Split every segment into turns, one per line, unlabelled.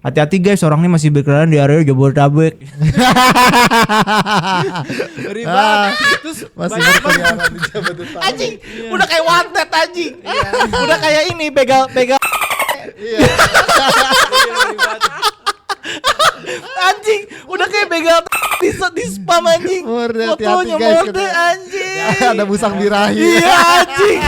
Hati-hati guys, orang ini masih berkeliaran di area Jabodetabek. Ngeri banget. Terus
Masih berkeliaran di Jabodetabek.
anjing, udah kayak wanted anjing. Udah kayak ini begal.
Iya.
Anjing, udah kayak begal di spam anjing.
Morde, hati-hati,
Fotonya
guys,
morde
kita-
anjing.
Ada musang birahi.
Iya anjing.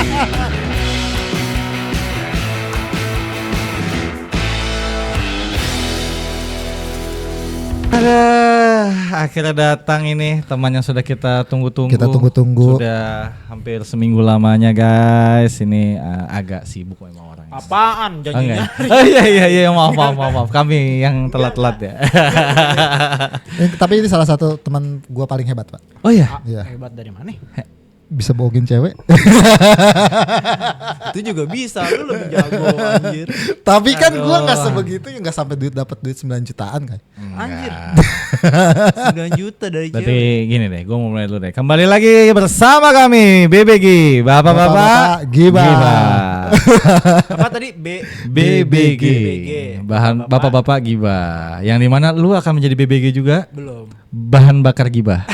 Akhirnya datang ini teman yang sudah kita tunggu-tunggu.
Kita tunggu-tunggu.
Sudah hampir seminggu lamanya guys. Ini agak sibuk memang orangnya.
Apaan
Oh,
janjinya?
enggak. Oh iya maaf. Kami yang telat-telat ya.
Tapi ini salah satu teman gua paling hebat, Pak.
Oh iya.
Iya.
Hebat dari mana?
Bisa bohongin cewek.
Itu juga bisa, lu lebih jago anjir.
Tapi kan
Aduh.
gua nggak sebegitu, nggak sampai dapat duit 9 jutaan kan.
Anjir.
Enggak.
9 juta dari
Berarti
cewek.
gini deh, gue mau mulai dulu deh. Kembali lagi bersama kami BBG, Bapak-bapak
Bapak-bapak Gibah.
Apa tadi?
BBG. Bahan
Bapak-bapak.
bapak-bapak gibah. Yang dimana lu akan menjadi BBG juga,
Belum.
bahan bakar gibah.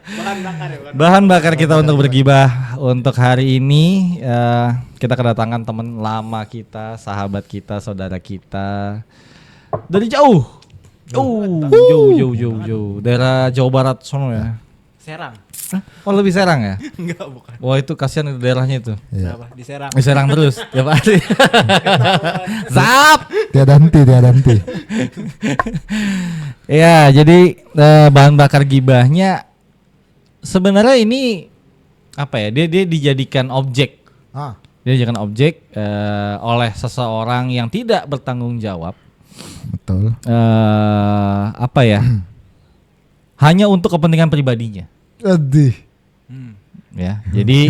Bahan bakar ya,
Bahan bakar kita untuk bergibah. Untuk hari ini kita kedatangan teman lama kita, sahabat kita, saudara kita dari jauh. Jauh. Daerah Jawa Barat sono ya.
Serang.
Oh lebih Serang ya?
Enggak, bukan.
Wah itu kasihan itu daerahnya itu.
Iya.
Kenapa? Di Serang.
Serang terus ya pasti. Zap.
Tiada henti.
Ya jadi bahan bakar gibahnya sebenarnya ini apa ya? Dia dijadikan objek. Dia dijadikan objek oleh seseorang yang tidak bertanggung jawab.
Betul.
Apa ya? Hanya untuk kepentingan pribadinya.
Aduh.
Ya, jadi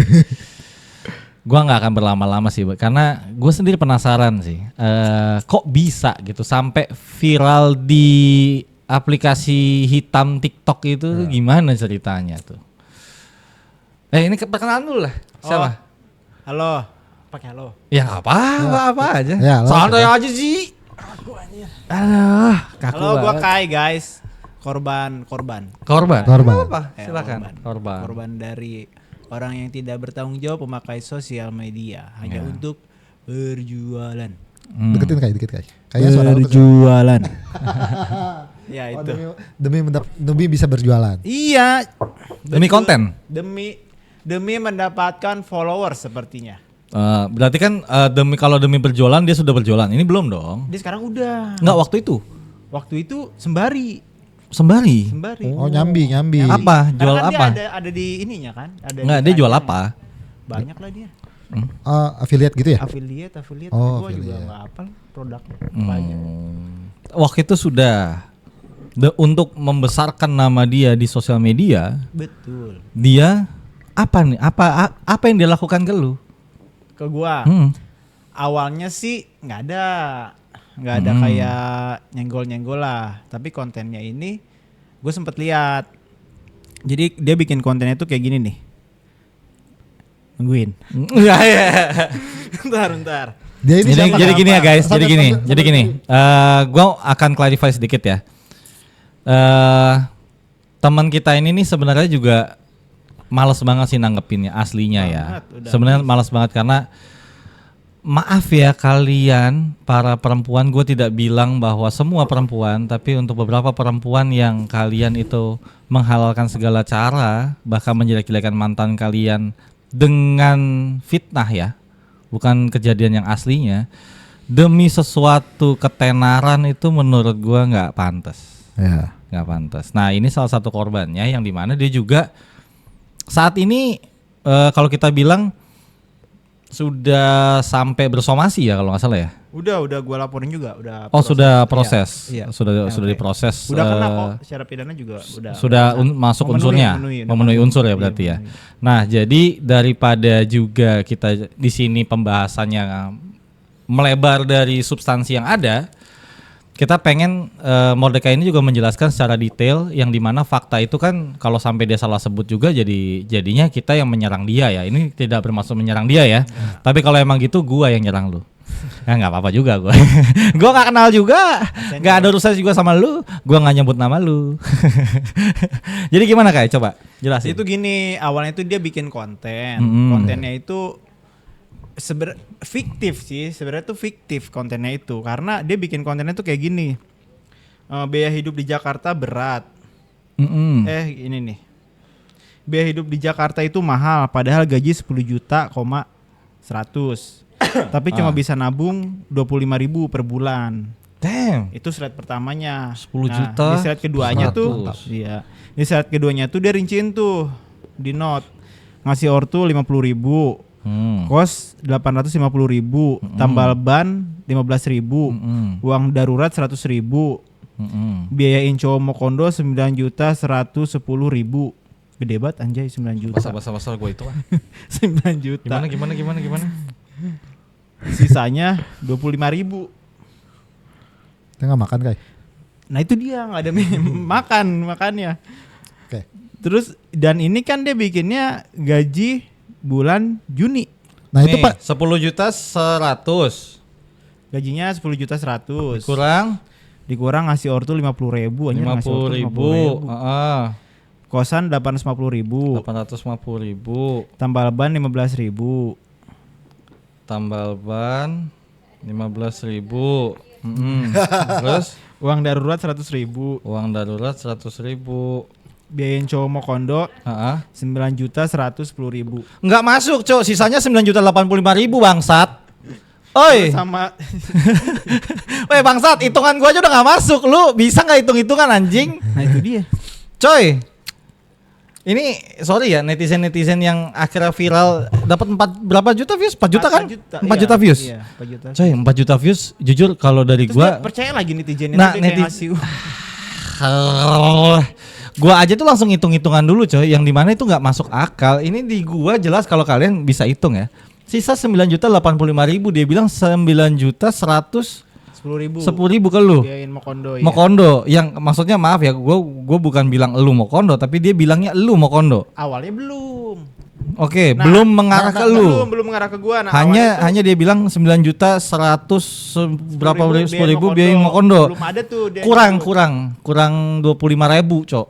gua nggak akan berlama-lama sih, karena gue sendiri penasaran sih, kok bisa gitu sampai viral di aplikasi hitam TikTok itu gimana ceritanya tuh? Ini perkenalan dulu lah, siapa?
Halo. Pakai halo.
Ya apa aja,
Ya, halo,
santai
siapa?
aja sih. Aduh, kaku
Halo, gua
banget.
Kai guys. Korban.
Korban.
Korban.
Apa?
Ya,
Silakan. Korban.
Korban dari orang yang tidak bertanggung jawab memakai sosial media hanya untuk berjualan.
Deketin kayak dikit kayak. Kayaknya suara lu kecil.
Berjualan. Ya
Oh,
itu.
demi bisa berjualan.
Iya.
Demi
Betul.
konten?
Demi mendapatkan followers sepertinya.
Berarti kan demi berjualan dia sudah berjualan. Ini belum dong?
Dia sekarang udah.
Enggak waktu itu.
Waktu itu sembari.
Sembari.
Oh, nyambi.
Apa?
Karena
Jual
kan
apa?
Dia ada di ininya kan? Ada
Enggak,
di
dia jual
tanya.
apa?
Banyak lah dia.
Affiliate gitu ya?
Affiliate.
Oh,
Gua juga
affiliate.
nggak hafal produknya. Apa aja.
Waktu itu sudah untuk membesarkan nama dia di sosial media,
Betul.
dia apa nih? Apa yang dia lakukan ke lu?
Ke gua. Awalnya sih nggak ada kayak nyenggol lah, tapi kontennya ini gue sempet lihat. Jadi dia bikin kontennya tuh kayak gini nih. Nungguin. Bentar.
Dia ini siapa?
Jadi gini ya guys,
Sampai-
jadi
sampai-
gini. Gua akan clarify sedikit ya. Teman kita ini nih sebenarnya juga malas banget sih nanggepinnya aslinya ya.
Udah.
Sebenarnya malas banget karena maaf ya kalian para perempuan, gue tidak bilang bahwa semua perempuan, tapi untuk beberapa perempuan yang kalian itu menghalalkan segala cara, bahkan menjelek-jelekan mantan kalian dengan fitnah ya, bukan kejadian yang aslinya, demi sesuatu ketenaran itu menurut gue nggak pantas.
Ya.
Nggak pantas. Nah ini salah satu korbannya yang dimana dia juga saat ini kalau kita bilang sudah sampai bersomasi ya kalau nggak salah ya.
Udah gue laporin juga. Udah.
Oh sudah proses,
Iya.
sudah
Oke.
diproses.
Udah kena kok. Secara pidana juga udah.
Sudah masuk unsurnya, memenuhi unsur ya berarti ya. Nah jadi daripada juga kita di sini pembahasannya melebar dari substansi yang ada, kita pengen Mordecai ini juga menjelaskan secara detail yang dimana fakta itu kan kalau sampai dia salah sebut juga jadinya kita yang menyerang dia ya. Ini tidak bermaksud menyerang dia ya. Tapi kalau emang gitu gua yang nyerang lu. nggak apa-apa juga gue. Gue nggak kenal juga, nggak ada urusan juga sama lu. Gue nggak nyebut nama lu. Jadi gimana Kai? Coba jelasin.
Itu gini, awalnya itu dia bikin konten. Kontennya itu fiktif sih. Sebenarnya tuh fiktif kontennya itu. Karena dia bikin kontennya tuh kayak gini. Biaya hidup di Jakarta berat. Ini nih. Biaya hidup di Jakarta itu mahal. Padahal gaji 10 juta, 100. Tapi cuma bisa nabung 25.000 per bulan.
Damn.
Itu slide pertamanya.
10 juta.
Di slide keduanya
100.
tuh, iya. Di slide keduanya tuh dia rinciin tuh di note. Ngasih ortu 50.000, kos 850.000, tambal ban 15.000, uang darurat 100.000, biayain cowok mau kondo 9.110.000. Gede banget anjay 9 juta.
Basah gue itu.
9 juta.
Gimana?
Sisanya 25.000.
Kita nggak makan Kai.
Nah itu dia nggak ada makannya.
Oke.
Terus dan ini kan dia bikinnya gaji bulan Juni.
Nah itu Pak
10 juta 100.
Gajinya 10 juta 100. Dikurang ngasih ortu 50.000.
50.000.
Kosan 850.000.
850.000.
Tambal ban 15.000.
Tambal ban 15.000. Terus
Uang darurat 100.000.
uang darurat 100.000.
Biayain cowok mau kondo 9.110.000.
Enggak masuk, Cok. Sisanya 9.085.000 bangsat. Oi.
Sama
Weh bangsat, hitungan gua aja udah enggak masuk. Lu bisa enggak hitung-hitungan anjing?
nah itu dia.
Coy. Ini sorry ya netizen yang akhirnya viral dapat berapa juta views? 4 juta kan? 4 juta views.
Iya, 4 juta.
Coy, 4 juta views jujur kalau dari
Terus
gua
dia percaya lagi netizen
Nah,
itu kayak ngasih
gua aja tuh langsung hitung-hitungan dulu coy, yang dimana itu nggak masuk akal. Ini di gua jelas kalau kalian bisa hitung ya. Sisa 9.085.000, dia bilang 9.110.000 ke lu.
Biayain mau kondo.
Mau kondo, yang maksudnya maaf ya, gua bukan bilang lu mau kondo, tapi dia bilangnya lu mau kondo.
Awalnya belum.
Oke,
Nah,
belum mengarah ke lu.
Belum mengarah ke gua. Nah,
Hanya dia bilang 9.100 berapa 10.000 biayain mau kondo.
Belum ada tuh dia.
Kurang 25.000, Cok.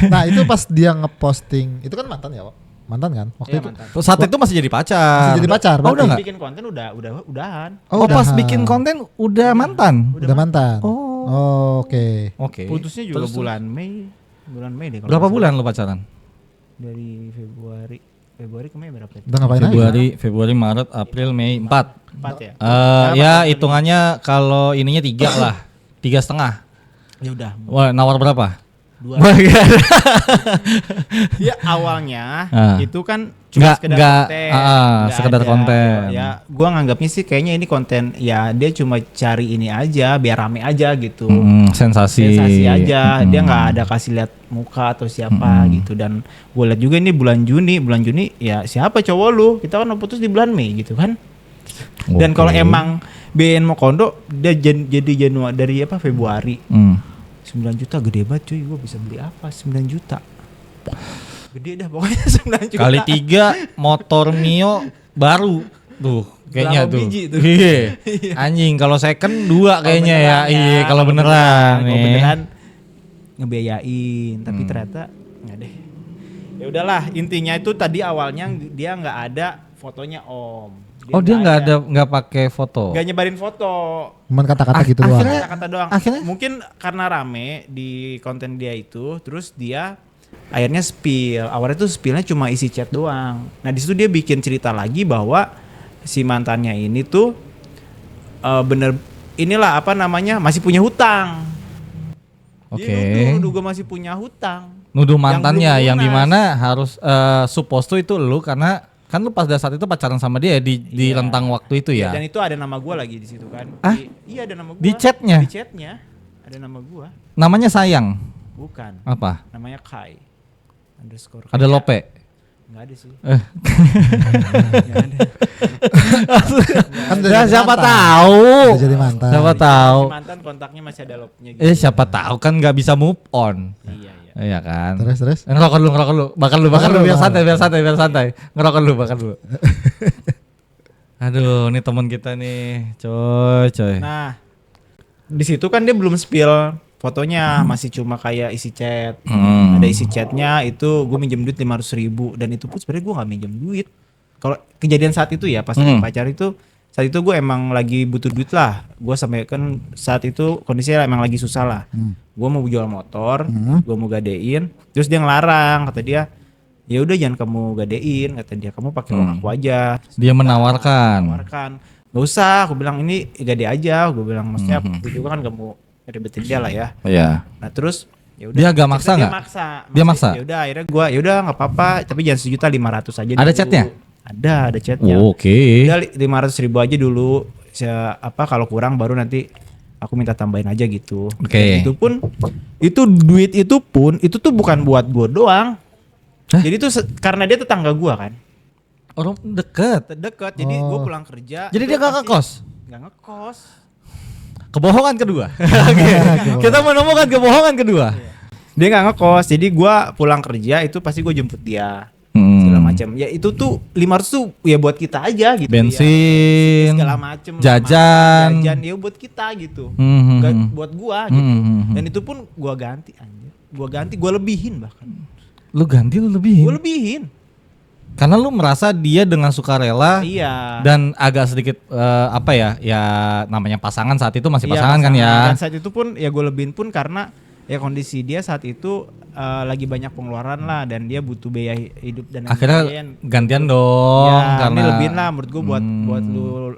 Nah itu pas dia ngeposting, itu kan mantan ya Pak? Mantan kan? Waktu itu
Mantan.
Saat itu masih jadi pacar.
Masih jadi pacar
Oh, udah
berarti?
nggak?
Bikin konten udahan.
Oh, pas
udahan.
bikin konten udah mantan.
Udah mantan.
Oh.
Oke.
Oke.
Putusnya juga
Terus-
bulan Mei deh kalau
Berapa
nggak
bulan lu pacaran?
salah. Dari Februari ke Mei berapa ya?
Udah ngapain aja?
Februari, Maret, April, Mei 4.
4 ya?
Ya hitungannya kalau ininya 3 lah. 3,5.
Ya udah.
Wah, nawar berapa?
2.
Wah, nggak ada.
Ya awalnya itu kan
Nggak,
sekedar
nggak,
konten.
sekedar
ada.
konten.
Ya, gua nganggapnya sih kayaknya ini konten ya dia cuma cari ini aja biar rame aja gitu.
Sensasi
Aja. Dia nggak ada kasih lihat muka atau siapa gitu. Dan gue lihat juga ini bulan Juni ya siapa cowok lu? Kita kan putus di bulan Mei gitu kan. Dan kalau emang BN mau kondo dia jadi Januari dari Februari. 9 juta gede banget cuy, gue bisa beli apa 9 juta. Gede dah pokoknya 9 juta.
Kali 3 motor Mio baru. Tuh, kayaknya
Berapa
tuh.
biji tuh?
Iya. Anjing, kalau second 2 kayaknya ya. Iya, kalau beneran
Kalau
nih.
beneran ngebiayain, tapi ternyata nggak deh. Ya udahlah, intinya itu tadi awalnya dia nggak ada fotonya Om.
Dia nggak pakai foto.
Nggak nyebarin foto.
Cuman kata-kata gitu doang.
akhirnya-
Kata-kata doang.
akhirnya?
Mungkin karena rame di konten dia itu, terus dia akhirnya spill. Awalnya tuh spillnya cuma isi chat doang. Nah di situ dia bikin cerita lagi bahwa si mantannya ini tuh masih punya hutang.
Oke.
Dia nuduh gue masih punya hutang.
Nuduh
Yang
mantannya
belum
yang
lunas.
dimana harus supposed to itu lu karena kan lu pas saat itu pacaran sama dia di
Iya.
rentang waktu itu ya.
Dan itu ada nama gue lagi di situ kan. Iya ada nama gue.
Di chatnya?
Di chatnya ada nama gue.
Namanya sayang.
Bukan.
Apa?
Namanya Kai. Underscore.
Ada Lope.
Nggak ada sih.
Eh.
Nggak ada.
Kan udah
Ya,
jadi
siapa
mantan.
tahu.
Udah jadi mantan.
Siapa tahu.
Si mantan kontaknya masih ada lopnya gitu.
Siapa tahu kan nggak bisa move on.
Iya.
Iya kan.
Terus.
Ngerokok dulu. Bakar lu biar
Bakar
santai.
dulu.
Ngerokok dulu, bakar dulu. Aduh, ini teman kita nih, coy.
Nah, di situ kan dia belum spill fotonya, masih cuma kayak isi chat. Ada isi chatnya itu gue minjem duit 500.000 dan itu pun sebenarnya gue nggak minjem duit. Kalau kejadian saat itu ya pas lagi pacar itu, saat itu gue emang lagi butuh duit lah. Gue sampai kan saat itu kondisinya emang lagi susah lah. Gue mau jual motor, gue mau gadein, terus dia ngelarang, kata dia, ya udah jangan kamu gadein, kata dia, kamu pakai uang aku aja.
Dia menawarkan.
Gak usah, aku bilang ini gade aja, gue bilang maksudnya itu juga kan kamu ribetin dia lah ya.
Iya.
Nah terus ya udah.
Dia agak maksa nggak? Dia maksa.
Ya udah akhirnya gue ya udah nggak apa-apa, tapi jangan 1.500.000 aja.
Ada
dulu.
chatnya?
Ada chatnya.
Oke.
Udah 500.000 aja dulu. Kalau kurang baru nanti aku minta tambahin aja gitu.
Oke.
Itu pun duit itu tuh bukan buat gue doang. Jadi tuh karena dia tetangga gue kan.
Orang deket.
Jadi gue pulang kerja.
Jadi dia gak ngekos?
Gak ngekos.
Kebohongan kedua. Kita menemukan kebohongan kedua.
Dia nggak ngekos, jadi gua pulang kerja itu pasti gue jemput dia segala macam. Ya itu tuh 500 tuh ya buat kita aja gitu.
Bensin,
ya. Segala macam.
jajan
ya buat kita gitu. Gak buat gua gitu. Dan itu pun gua ganti anjir. Gua lebihin bahkan.
Lu ganti lu lebihin?
Gua lebihin.
Karena lu merasa dia dengan sukarela dan agak sedikit ya namanya pasangan saat itu masih pasangan kan ya.
Dan saat itu pun ya gue lebihin pun karena ya kondisi dia saat itu lagi banyak pengeluaran lah dan dia butuh biaya hidup dan
akhirnya gantian dong
ya,
karena
ini lebihin lah menurut gue buat lu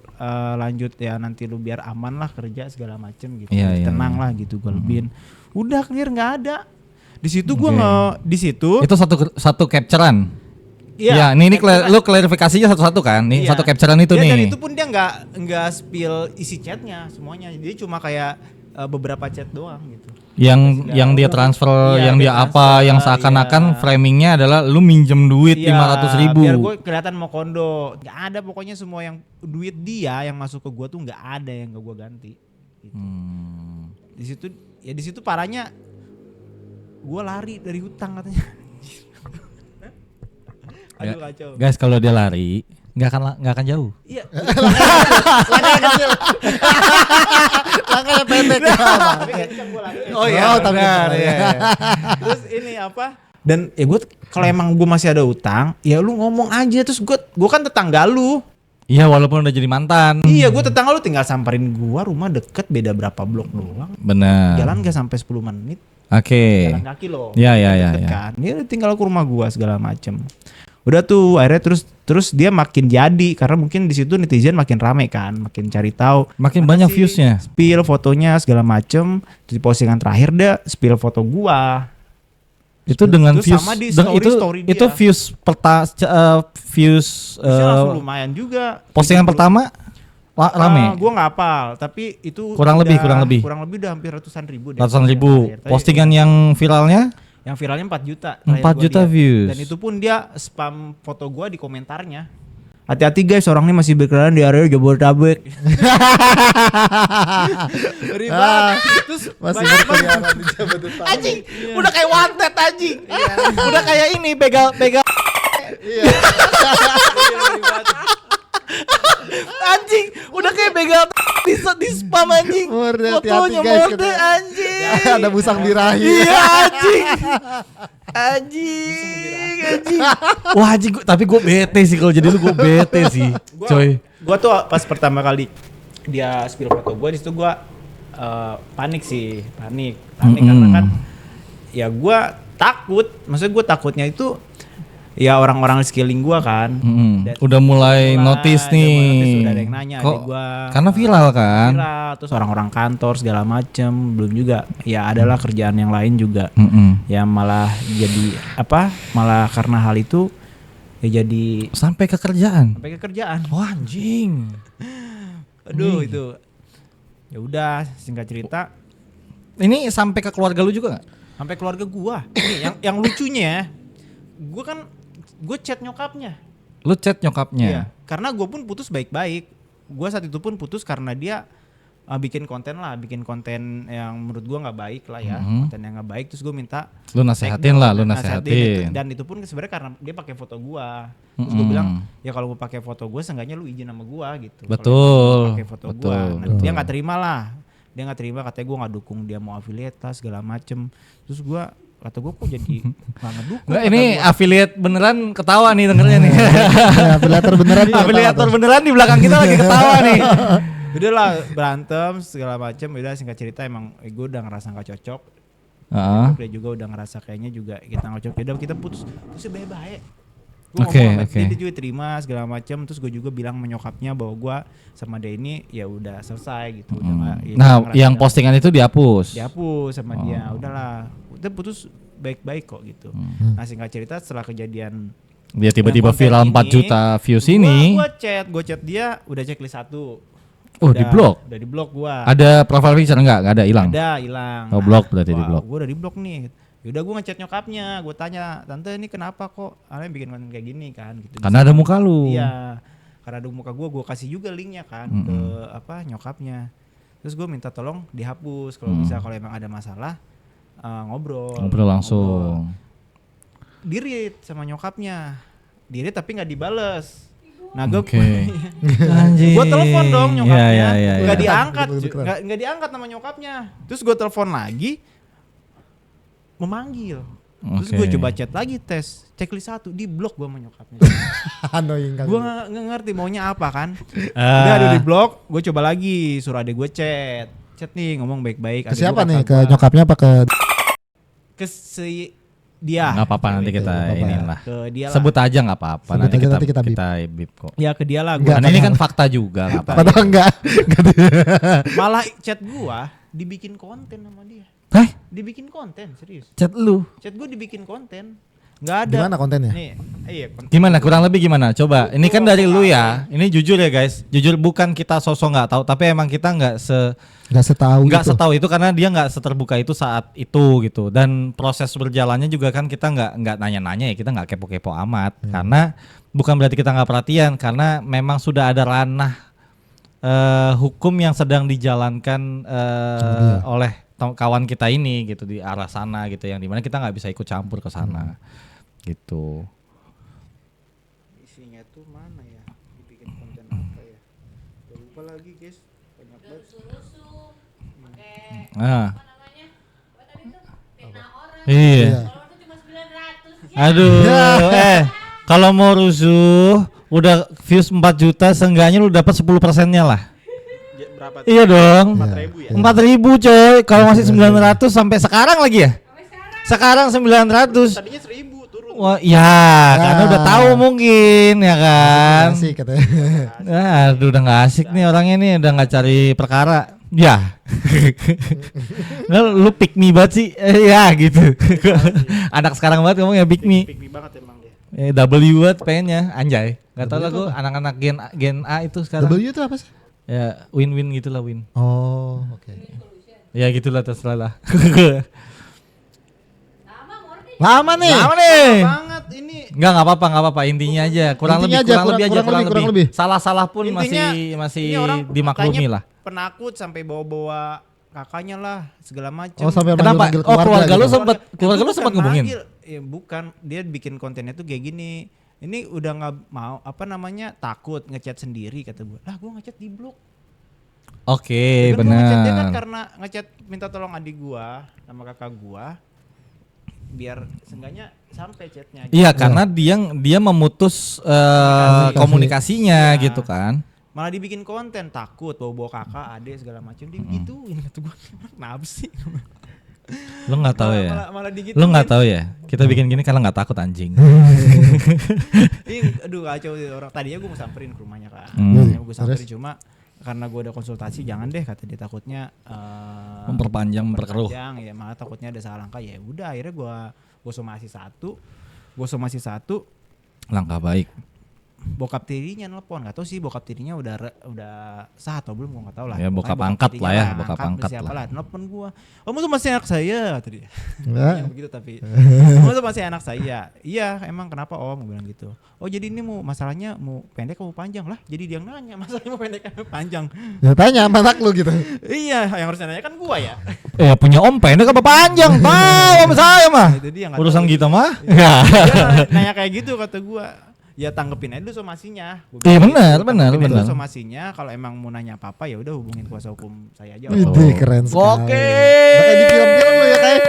lanjut ya nanti lu biar aman lah kerja segala macem gitu. Tenang lah gitu gue lebihin. Udah clear nggak ada. Di situ gue di situ.
Itu satu capturean.
Iya,
ini lu klarifikasinya satu-satu kan? Nih satu capturean itu nih.
Dan itu pun dia nggak spill isi chatnya semuanya. Dia cuma kayak beberapa chat doang gitu.
Yang dia transfer, yang dia apa, yang seakan-akan framingnya adalah lu minjem duit 500.000.
Biar gue kelihatan mau kondo. Nggak ada pokoknya semua yang duit dia yang masuk ke gue tuh nggak ada yang gue ganti. Gitu. Di situ parahnya gue lari dari hutang katanya. Aduh kacau.
Guys, kalau dia lari nggak akan jauh.
Iya.
Langkahnya kecil. Langkahnya pendek.
Oh iya.
Tapi
Terus ini apa? Dan ya gue kalau emang gue masih ada utang, ya lu ngomong aja terus gue kan tetangga lu.
Iya, walaupun udah jadi mantan.
Iya, gue tetangga lu tinggal samperin gue, rumah deket beda berapa blok doang.
Benar.
Jalan gak sampai 10 menit.
Oke.
Jalan kaki loh.
Iya.
Kan. Dia tinggal ke rumah gue segala macem. Udah tuh akhirnya terus dia makin jadi karena mungkin di situ netizen makin rame kan, makin cari tahu,
makin banyak viewsnya,
spill fotonya segala macem. Di postingan terakhir dia spill foto gua.
Itu dengan views
sama di story
itu views
langsung lumayan juga.
Postingan pertama rame.
Gua nggak hafal, tapi itu
kurang lebih
udah hampir ratusan ribu.
Postingan yang viralnya?
Yang viralnya 4 juta.
4 juta views.
Dan itu pun dia spam foto gua di komentarnya. Hati-hati guys, orang ini masih berkeliaran di area Jabodetabek. Ribet. Terus
masih berkeliaran di Jabodetabek.
Anjing, udah kayak wanted anjing. Udah kayak ini begal. Iya. Anjing, udah kayak begal di spam anjing. Fotonya mode anjing.
Ada musang birahi.
Iya anjing. Wah anjing, tapi gue bete sih kalau jadi lu, gue bete sih. Coy.
Gue tuh pas pertama kali dia spill foto gue di situ gue panik karena kan ya gue takut. Maksudnya gue takutnya itu ya orang-orang di sekeliling gua kan.
Udah mulai notice nih.
Udah ada yang nanya
kok
gua.
Karena viral kan.
Terus orang-orang kantor segala macem. Belum juga ya adalah kerjaan yang lain juga. Ya malah jadi malah karena hal itu ya jadi
sampai ke kerjaan.
Wah anjing. Aduh itu. Ya udah singkat cerita.
Ini sampai ke keluarga lu juga gak?
Sampai keluarga gua. Ini yang lucunya, gue chat nyokapnya.
Lu chat nyokapnya?
Iya, karena gue pun putus baik-baik. Gue saat itu pun putus karena dia bikin konten yang menurut gua nggak baik lah ya, konten yang nggak baik. Terus gua minta
Lu nasehatin lah, lu nasehatin.
dan itu pun sebenarnya karena dia pakai foto gua. Terus gua bilang ya kalau gua pakai foto gua seenggaknya lu izin sama gua gitu.
Betul.
Pakai foto gua. Nah, dia nggak terima lah. Dia nggak terima, katanya gua nggak dukung dia mau affiliate lah segala macem. Terus gua kata gue kok jadi nggak ngedukung.
Nggak, ini affiliate beneran ketawa nih dengernya nih.
Afiliator beneran.
Afiliator beneran di belakang kita lagi ketawa nih.
Udah lah berantem segala macem. Udah singkat cerita emang gue udah ngerasa nggak cocok. Dia juga udah ngerasa kayaknya juga kita nggak cocok. Udah kita putus bye-bye. Gue ngomong dia juga terima segala macem. Terus gue juga bilang menyokapnya bahwa gue sama dia ini ya udah selesai gitu. Udah gak,
nah yang postingan itu dihapus
sama dia. Udahlah kita putus baik-baik kok gitu. Nah singkat cerita setelah kejadian
dia tiba-tiba viral 4 juta views ini.
Gue chat dia udah checklist 1.
Di blok?
Udah di blok gua.
Ada profile picture enggak ada, hilang?
Ada, hilang.
Oh, blok berarti di blok.
Gua udah di blok nih. Yaudah gua ngechat nyokapnya, gua tanya, "Tante ini kenapa kok aneh bikin konten kayak gini kan?" gitu.
Karena ada muka lu.
Iya. Karena ada muka gua kasih juga linknya kan ke nyokapnya. Terus gua minta tolong dihapus kalau bisa, kalau emang ada masalah ngobrol langsung. Di-read sama nyokapnya. Di-read tapi nggak dibales. Nah gue gue telepon dong nyokapnya, nggak diangkat, nggak diangkat sama nyokapnya. Terus gue telepon lagi, memanggil. Terus gue coba chat lagi, tes checklist 1, di blok gue sama nyokapnya. Gue nggak ngerti maunya apa kan. Udah di blok, gue coba lagi suruh adek gue chat nih ngomong baik-baik.
Ke siapa nih? Ke nyokapnya apa ke
dia?
Nggak apa-apa nanti kita inilah.
Ke dia lah.
Sebut aja nggak apa-apa. Nanti kita bip kok.
Ya ke dia lah.
Karena ini kan fakta juga.
Padahal enggak.
Malah chat gua dibikin konten sama dia. Dibikin konten serius.
Chat
Chat gua dibikin konten. Nggak ada.
Gimana kontennya?
Nih,
gimana kurang lebih gimana? Coba. Ini kan dari lu ya. Ini jujur ya guys. Jujur bukan kita sosok nggak tahu, tapi emang kita nggak setahu itu karena dia nggak seterbuka itu saat itu gitu. Dan proses berjalannya juga kan kita nggak nanya-nanya ya, kita nggak kepo-kepo amat. Karena bukan berarti kita nggak perhatian, karena memang sudah ada ranah hukum yang sedang dijalankan oleh kawan kita ini gitu di arah sana gitu, yang dimana kita nggak bisa ikut campur ke sana gitu.
Isinya tuh mana ya, dibikin konten apa ya, udah lupa lagi guys, banyak banget.
Iya. Aduh, kalau mau rusuh udah views 4 juta, seenggaknya lu dapat 10%-nya lah.
Berapa?
Iya dong.
4.000 ya?
4.000 coy. Kalau masih 900 sampai sekarang lagi ya? Sekarang 900.
Tadinya 1.000 turun.
Wah, ya, karena udah tahu mungkin ya kan.
Asik katanya.
Aduh, udah nggak asik nih orangnya nih, udah nggak cari perkara. Ya. Lu pick me banget sih. Ya gitu. Anak sekarang banget ngomong ya pick me.
Pick me banget emang dia.
W banget pengennya, anjay. Gak tau lah gue anak-anak gen A itu sekarang.
W itu apa sih?
Ya win-win gitulah, win.
Oh, oke.
Ya gitulah, terserah lah.
Lama nih.
Banget ini.
Enggak apa-apa intinya aja. Kurang lebih. Salah-salah pun
intinya,
masih dimaklumi lah.
Penakut sampai bawa-bawa kakaknya lah segala macam.
Oh, sampai
kenapa?
manggil
Keluarga lu
gitu.
sempat ngubungin.
Ya bukan, dia bikin kontennya tuh kayak gini. Ini udah nggak mau takut ngechat sendiri kata gue. Lah gue ngechat di blok.
Oke, benar.
Ngechat dia kan karena ngechat minta tolong adik gue sama kakak gue biar seenggaknya sampai chatnya.
Iya, karena dia memutus komunikasinya gitu kan.
Malah dibikin konten takut bawa kakak, adik segala macam digituin kata gue. Kenapa sih?
Lu nggak tahu ya?
Malah
Lu nggak tahu ya? Kita bikin gini karena nggak takut anjing.
Aduh kacau orang. Tadinya gue mau samperin ke rumahnya kan. Gue samperin cuma karena gue ada konsultasi jangan deh kata dia, takutnya
memperkeruh.
Ya malah takutnya ada salah langkah. Ya udah akhirnya gue somasi satu. Langkah
baik.
bokap tirinya nelpon, nggak tahu sih bokap tirinya udah sah atau belum, gue nggak tahu lah.
Ya, bokap
Pokoknya
angkat
tirinya
lah ya, bokap angkat
siapa
lah.
lah. Nelpon gue, kamu tuh masih anak saya kata dia.
Nah.
Yang begitu tapi kamu tuh masih anak saya. Iya emang kenapa om, gue bilang gitu. Oh jadi ini masalahnya mau pendek atau mau panjang lah. Jadi dia nanya masalahnya mau pendek atau panjang.
Ya tanya sama anak lu gitu.
Iya yang harus nanya kan gue ya.
Punya om pendek apa panjang? Tahu om saya mah.
Itu dia nggak
Urusan
tahu.
kita mah.
Dia nanya kayak gitu kata gue. Ya tanggepin aja dulu somasinya.
Iya benar, benar.
Somasinya kalau emang mau nanya apa-apa ya udah hubungin kuasa hukum saya aja.
Ide keren sekali.
Oke.
Kayak di film-film lu ya kayak.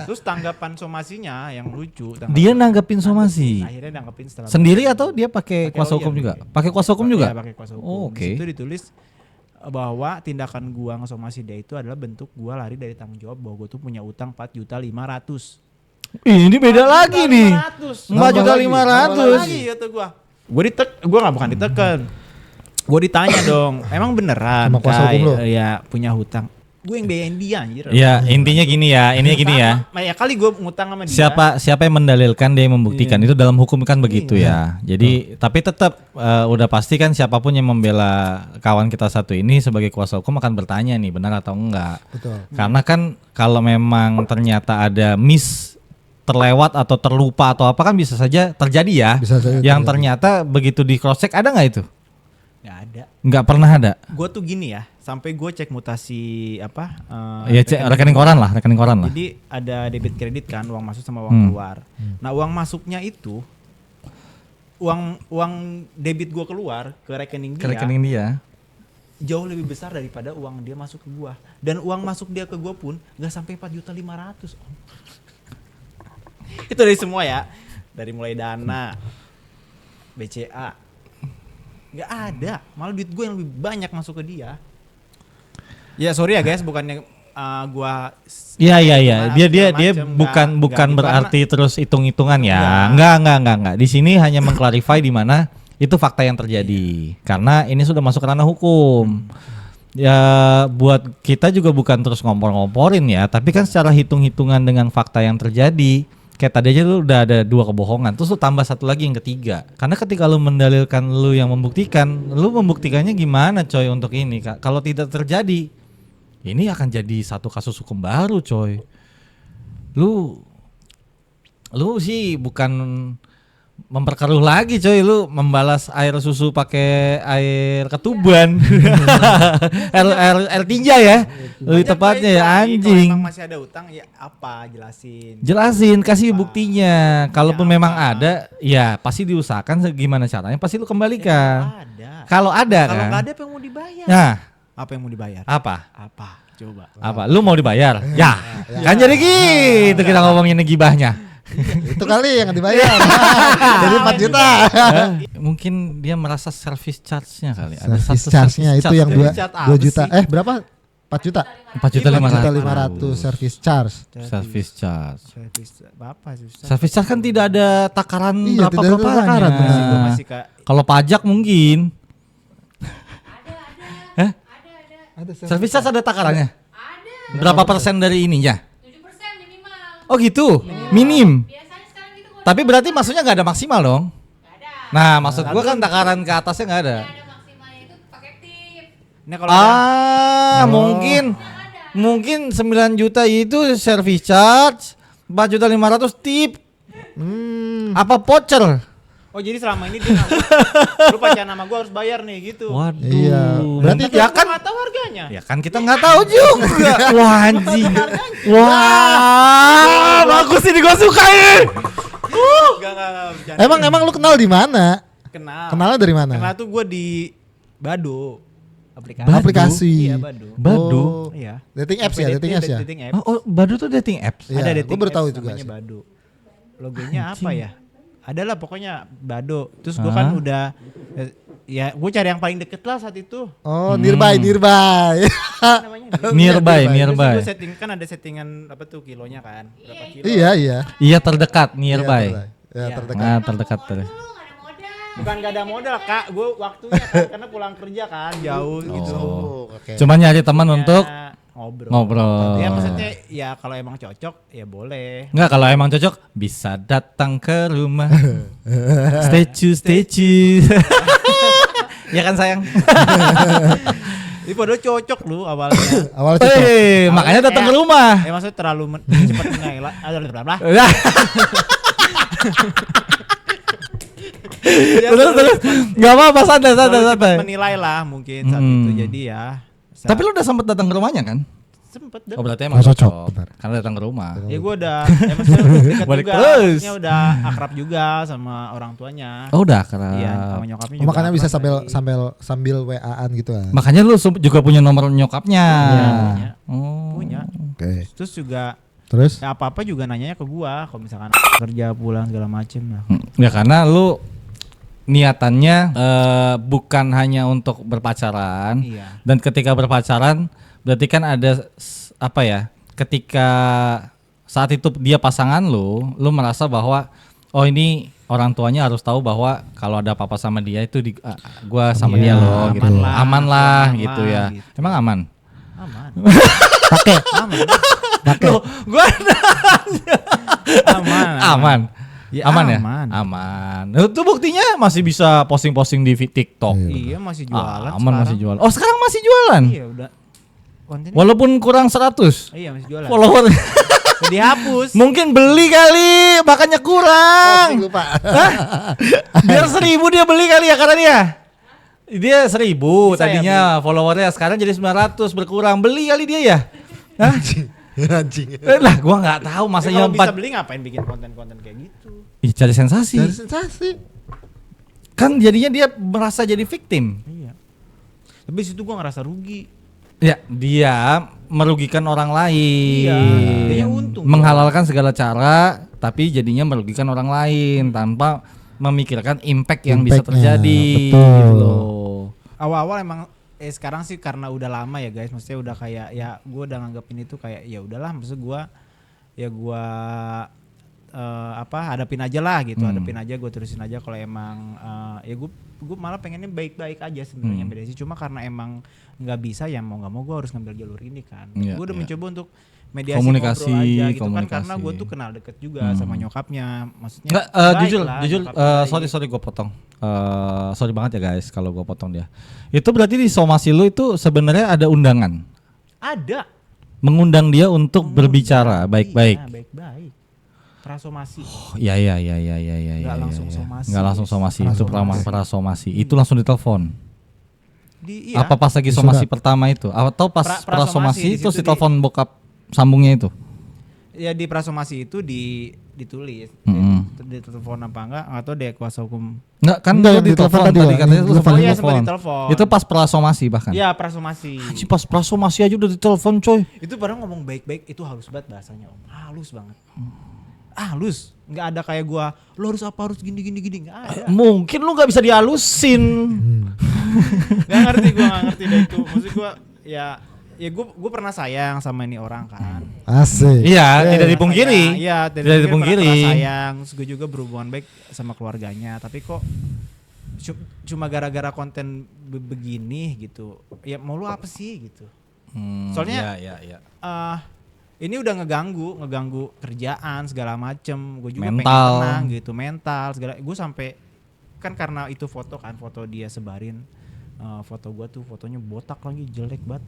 Terus tanggapan somasinya yang lucu.
Dia nanggepin somasi.
Akhirnya nanggepin setelah
Sendiri atau dia pakai kuasa hukum juga? Pakai kuasa hukum juga?
Iya, pakai kuasa hukum.
Oh, oke.
Di situ ditulis bahwa tindakan gua ngesomasi dia itu adalah bentuk gua lari dari tanggung jawab bahwa gua tuh punya utang 4.500.000.
Ini beda lagi nih.
4.500.000.
Lagi kata gua. Gua bukan diteken. Gua ditanya dong, emang beneran
Sama kuasa hukum lu?
ya punya hutang? Gue yang biayain dia anjir.
Ya intinya gini ya, ya.
Ya kali gue ngutang sama dia.
Siapa yang mendalilkan dia yang membuktikan, itu dalam hukum kan begitu ya. Jadi tapi tetap udah pasti kan siapapun yang membela kawan kita satu ini sebagai kuasa hukum akan bertanya nih benar atau enggak.
Betul.
Karena kan kalau memang ternyata ada terlewat atau terlupa atau apa kan bisa saja terjadi ya.
Bisa saja
yang
terjadi.
ternyata begitu di cross check ada nggak itu?
Nggak ada.
Nggak pernah ada.
Gue tuh gini ya, sampai gue cek mutasi apa?
Ya cek rekening koran lah.
Jadi ada debit kredit kan, uang masuk sama uang keluar. Nah uang masuknya itu, uang debit gue keluar ke rekening dia.
Ke rekening dia.
Jauh lebih besar daripada uang dia masuk ke gua, dan uang masuk dia ke gua pun nggak sampai 4.500.000 om. Itu dari semua ya, dari mulai dana, BCA, nggak ada, malah duit gua yang lebih banyak masuk ke dia. Ya sorry ya guys, bukannya gua.
Iya. Dia
macem,
bukan
nggak,
berarti terus hitung-hitungan ya. Enggak. Di sini hanya mengklarify di mana itu fakta yang terjadi. Karena ini sudah masuk ke ranah hukum. Ya buat kita juga bukan terus ngompor-ngomporin ya, tapi kan secara hitung-hitungan dengan fakta yang terjadi. Kayak tadi aja lu udah ada 2 kebohongan, terus lu tambah satu lagi yang ketiga. Karena ketika lu mendalilkan lu yang membuktikan, lu membuktikannya gimana coy untuk ini? Kalau tidak terjadi, ini akan jadi satu kasus hukum baru coy. Lu sih bukan memperkeruh lagi coy, lu membalas air susu pakai air ketuban. air tinja ya. Lebih tepatnya ya anjing.
Kalau emang masih ada utang ya apa,
Jelasin, kasih buktinya. Kalaupun
Ya,
memang
apa?
ada, ya pasti diusahakan gimana caranya, pasti lu kembalikan.
ada.
Kalau ada
Kalau
kan.
nggak ada apa yang mau dibayar?
Nah,
Apa yang mau dibayar?
apa?
Coba.
Apa? Lu mau dibayar? Ya. Kan jadi gitu kita ngomongin gibahnya.
Itu kali yang dibayar. Jadi 4 juta.
Mungkin dia merasa service charge-nya kali. Ada
Service
satu
charge-nya itu yang
Service charge
2
apa
juta.
sih?
Berapa? 4 juta.
4.500.000
service charge.
Service charge.
Apa sih?
Service charge kan tidak ada takaran
Iya,
berapa
tidak ada
berapanya.
takaran, benar.
Gua masih
Kalau pajak mungkin.
Ada
Service charge ada takarannya.
Ada.
Berapa persen dari ininya?
7% minimal.
Oh gitu. Minim.
Biasanya sekarang gitu gua
Tapi berarti maksudnya nggak ada maksimal dong?
nggak ada.
Nah, maksud gua kan takaran ke atasnya nggak ada.
Ada maksimalnya itu pakai tip.
Ini kalau ada-
Mungkin 9 juta itu service charge, 4.500.000 tip. Apa voucher?
Oh jadi selama ini dia lu pacaran sama gua harus bayar nih gitu.
Waduh.
Iya. Berarti
Tapi
ya
aku
kan
nggak tahu harganya.
ya kan kita nggak tahu juga. Wah anjing. Wah, bagus ini gua suka ini.
Enggak bercanda.
Emang lu kenal di mana?
Kenal.
Kenalnya dari mana?
Kenal tuh gua di Bado. Aplikasi.
Bado?
Aplikasi.
Iya Bado.
Bado.
Oh.
Iya.
Dating apps ya, dating apps ya.
Dating apps.
Oh, Bado tuh dating apps.
Iya,
Ada
gua
dating
baru tahu
apps
juga
namanya
sih.
Bado. Logonya apa ya? Adalah pokoknya Bado. Terus gua kan udah ya gua cari yang paling deket lah saat itu.
Oh, nearby.
Apa namanya?
Nearby.
Terus gua setting kan ada settingan apa tuh kilonya kan? Berapa kilo?
Iya.
Iya terdekat nearby.
Ya,
Iya.
terdekat.
Nah, terdekat
Dulu
terus.
nggak ada modal.
Bukan gak ada modal kak, gue waktunya kan karena pulang kerja kan jauh gitu.
Oh, oke.
Cuma nyari teman untuk Ngobrol.
Ya maksudnya ya kalau emang cocok ya boleh.
Enggak, kalau emang cocok bisa datang ke rumah. Statue. Ya kan sayang.
Ini padahal cocok lu awalnya.
Awalnya cocok.
Makanya datang ke rumah.
Maksudnya terlalu cepat menilai.
Terus. Enggak apa-apa, santai.
Menilai lah mungkin saat itu jadi ya.
Tapi lu udah sempet datang ke rumahnya kan?
Sempet
Oh
deh.
berarti emang
Cocok,
cocok.
benar.
Karena datang ke rumah.
Ya gue udah maksudnya dekat
Balik
juga.
terus.
Maksudnya udah akrab juga sama orang tuanya.
Oh udah kerap.
Iya, sama nyokapnya
Oh,
juga.
makanya bisa
akrab
sambil WA-an gitu kan.
Makanya lu juga punya nomor nyokapnya.
Iya, punya.
Oh.
Punya.
Oke.
Terus juga
Terus
ya apa-apa juga nanyanya ke gua kalau misalkan kerja pulang segala macem lah.
Ya karena lu niatannya bukan hanya untuk berpacaran.
Iya.
Dan ketika berpacaran berarti kan ada apa ya? Ketika saat itu dia pasangan lu merasa bahwa oh ini orang tuanya harus tahu bahwa kalau ada apa-apa sama dia itu gua sama
Iya,
dia loh gitu. Aman lah
aman
gitu
lah,
ya.
gitu.
Emang aman?
Aman.
pakai
Aman.
Loh, gua
Aman.
aman.
Ya,
aman ya?
aman.
Aman. Itu buktinya masih bisa posting-posting di TikTok.
Iya masih jualan.
Aman masih
sekarang.
jualan. Oh, sekarang masih jualan.
Iya udah. Kontennya.
Walaupun kurang 100
Iya masih jualan.
follower.
Udah dihapus.
Mungkin beli kali, makanya kurang.
lupa.
Hah? Biar 1000 dia beli kali ya karena dia 1000
Bisa
tadinya followernya, sekarang jadi 900 berkurang. Beli kali dia ya. Hah?
Anjing.
Lah gua nggak tahu
Ya,
masanya
kalau bisa
4.
beli ngapain bikin konten-konten kayak gitu?
Ih, cari sensasi.
Dari sensasi.
Kan jadinya dia merasa jadi victim.
Iya. Tapi situ gua ngerasa rugi.
Ya, dia merugikan orang lain.
Iya, dianya untung.
Menghalalkan segala cara, tapi jadinya merugikan orang lain tanpa memikirkan impact yang bisa
Impact-nya,
terjadi.
betul.
Gitu loh.
Awal-awal emang sekarang sih karena udah lama ya guys, maksudnya udah kayak ya gue udah nganggapin itu kayak ya udahlah, maksud gue hadapin aja lah gitu, hadapin aja, gue terusin aja kalau emang ya gue malah pengennya baik-baik aja sebenarnya mediasi, cuma karena emang nggak bisa ya mau nggak mau gue harus ngambil jalur ini kan.
Iya,
Gue udah
iya.
mencoba untuk mediasi
Komunikasi,
ngobrol aja gitu kan,
komunikasi.
karena gue tuh kenal deket juga sama nyokapnya, maksudnya
Nggak,
baik
jujur,
lah, nyokapnya baik.
sorry gue potong. Sorry banget ya guys kalau gue potong dia. Itu berarti di somasi lu itu sebenarnya ada undangan,
Ada
mengundang dia untuk berbicara baik-baik.
Iya, baik-baik. Prasomasi.
Oh, iya.
Nggak langsung somasi.
Nggak langsung somasi, itu
Prasomasi.
prasomasi. Itu langsung ditelepon.
Iya.
Apa pas lagi
Sudah.
somasi pertama itu? Atau pas
Prasomasi
prasomasi
di
itu
situ
si telepon bokap sambungnya itu?
Ya di prasomasi itu ditulis. Di telepon apa enggak atau deh kuasa hukum.
Enggak kan
Enggak,
lu
yang
di
ditelepon
telepon
tadi,
tadi
Wak.
katanya lu
Yang
sempat
Oh iya,
di
sempat
telepon.
ditelepon.
Itu pas prasomasi bahkan.
Iya, prasomasi.
Si pas prasomasi aja udah ditelepon coy.
Itu padahal ngomong baik-baik itu halus banget bahasanya, Om. Halus banget. Halus. Enggak ada kayak gua, lo harus apa, harus gini enggak ada.
Mungkin lu nggak bisa dihalusin.
Enggak ngerti, gua enggak ngerti deh itu. Maksud gua ya gua pernah sayang sama ini orang kan.
Asik.
Iya, tidak dipungkiri.
Iya,
Tidak dipungkiri.
Pernah sayang, terus gue juga berhubungan baik sama keluarganya, tapi kok cuma gara-gara konten begini gitu. Ya mau lu apa sih gitu. Soalnya
iya.
ini udah ngeganggu kerjaan segala macem. Gue juga
Mental.
pengen tenang gitu, mental segala. Gue sampai kan karena itu foto dia sebarin. Foto gue tuh fotonya botak lagi, jelek banget.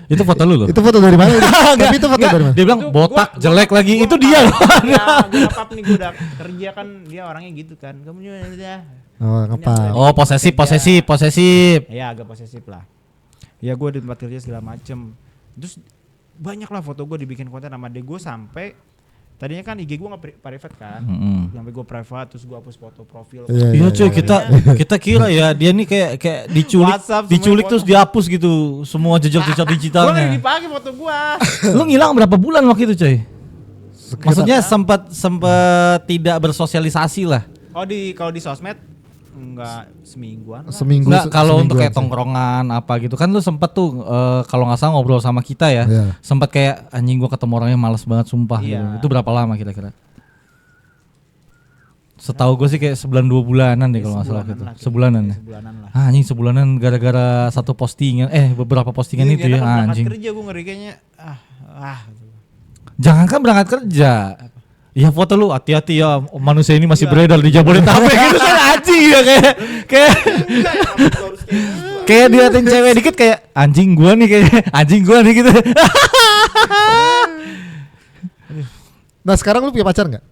Itu foto lu loh.
Itu foto dari mana? Tapi itu foto dari mana?
Dia bilang
Itu
botak
gua-
jelek lagi.
gua
Itu
nggak
dia
apa-
loh.
Ya, gue apa nih, gue udah kerja kan, dia orangnya gitu kan. Kamu juga udah.
Oh, ngapa?
Oh, posesif.
Ya agak posesif lah. Ya gue di tempat kerja segala macem. Terus banyak lah foto gue dibikin konten sama adek gue, sampai tadinya kan IG gue nggak private kan, sampai gue private, terus gue hapus foto profil.
Iya cuy, kita kira ya dia nih kayak diculik,
WhatsApp semua
diculik
foto.
terus dihapus gitu semua jejak-jejak
Gue lagi
digitalnya.
dipakai foto gue.
Lu ngilang berapa bulan waktu itu cuy? Maksudnya sempat tidak bersosialisasi lah.
Oh kalau di sosmed enggak semingguan lah.
Seminggu.
Nggak, kalau untuk kayak
semingguan sih.
tongkrongan apa gitu kan lu sempet tuh kalau nggak salah ngobrol sama kita ya,
Iya.
sempet kayak anjing gua ketemu orangnya males banget sumpah
Iya.
gitu. Itu berapa lama kira-kira? Setahu gue sih kayak sebulan 2 bulanan deh kalau nggak salah gitu. Sebulanan ya.
Sebulanan lah.
Anjing sebulanan gara-gara satu postingan, beberapa postingan
Iya,
itu ya
berangkat
anjing.
kerja gue ngeri kayaknya.
Jangan kan berangkat kerja. Ya foto lu hati-hati ya manusia ini masih beredar di Jabodetabek gitu kan anjing ya kayak kayak diliatin cewek dikit kayak anjing gua nih gitu.
Nah sekarang lu punya pacar nggak?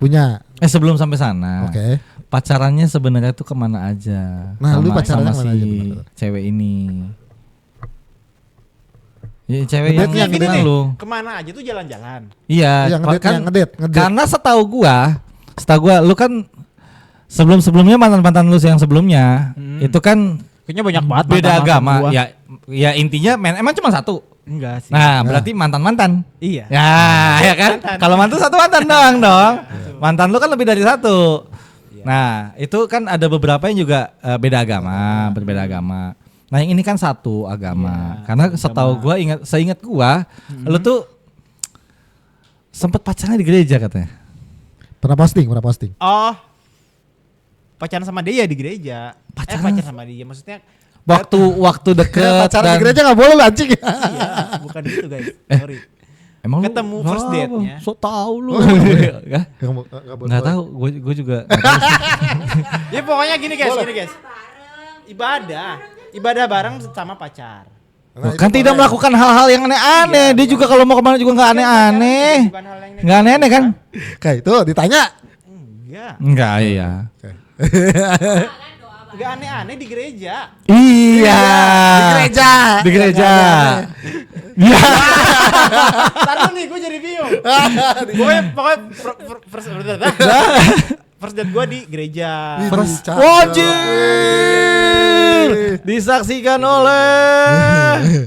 Punya.
Sebelum sampai sana.
Oke.
Pacarannya sebenarnya tuh kemana aja?
Nah, lu pacarannya
sama
kemana aja,
si
bener?
cewek ini. Ya, cewek
Ngedate
yang
gini
kenal
nih.
lu.
Kemana aja tuh jalan-jalan.
Iya,
ngedate.
Karena setahu gua lu kan sebelumnya mantan lu yang sebelumnya itu kan
Kayaknya banyak banget
beda
mantan-mantan
agama.
gua.
Ya intinya emang cuma satu.
Enggak sih.
Nah, berarti mantan-mantan.
Iya.
Ya kan? Kalau mantan satu mantan dong. Mantan lu kan lebih dari satu. Nah, itu kan ada beberapa yang juga beda agama, berbeda agama. Nah, yang ini kan satu agama. Karena setahu gua seingat gua, lu tuh sempet pacaran di gereja katanya.
Pernah posting.
Oh. Pacaran sama dia di gereja.
Pacaran
sama dia maksudnya
Waktu deket
Pacaran di gereja nggak boleh lah anjing.
iya, bukan gitu guys. Sorry.
Emang
ketemu first date-nya.
So tahu lu. Nggak tahu, gue juga nggak tahu sih.
Ya pokoknya gini guys. Ibadah bareng sama pacar.
Kan tidak melakukan hal-hal yang aneh-aneh. Dia juga kalau mau kemana juga nggak aneh-aneh.
Bukan hal yang
Nggak aneh-aneh kan?
Kayak itu ditanya.
Enggak.
Iya.
Enggak aneh-aneh di gereja.
Iya. Di gereja. Iya.
Taruh nih gue jadi bingung. Pokoknya first date gue di gereja.
Wajib disaksikan oleh.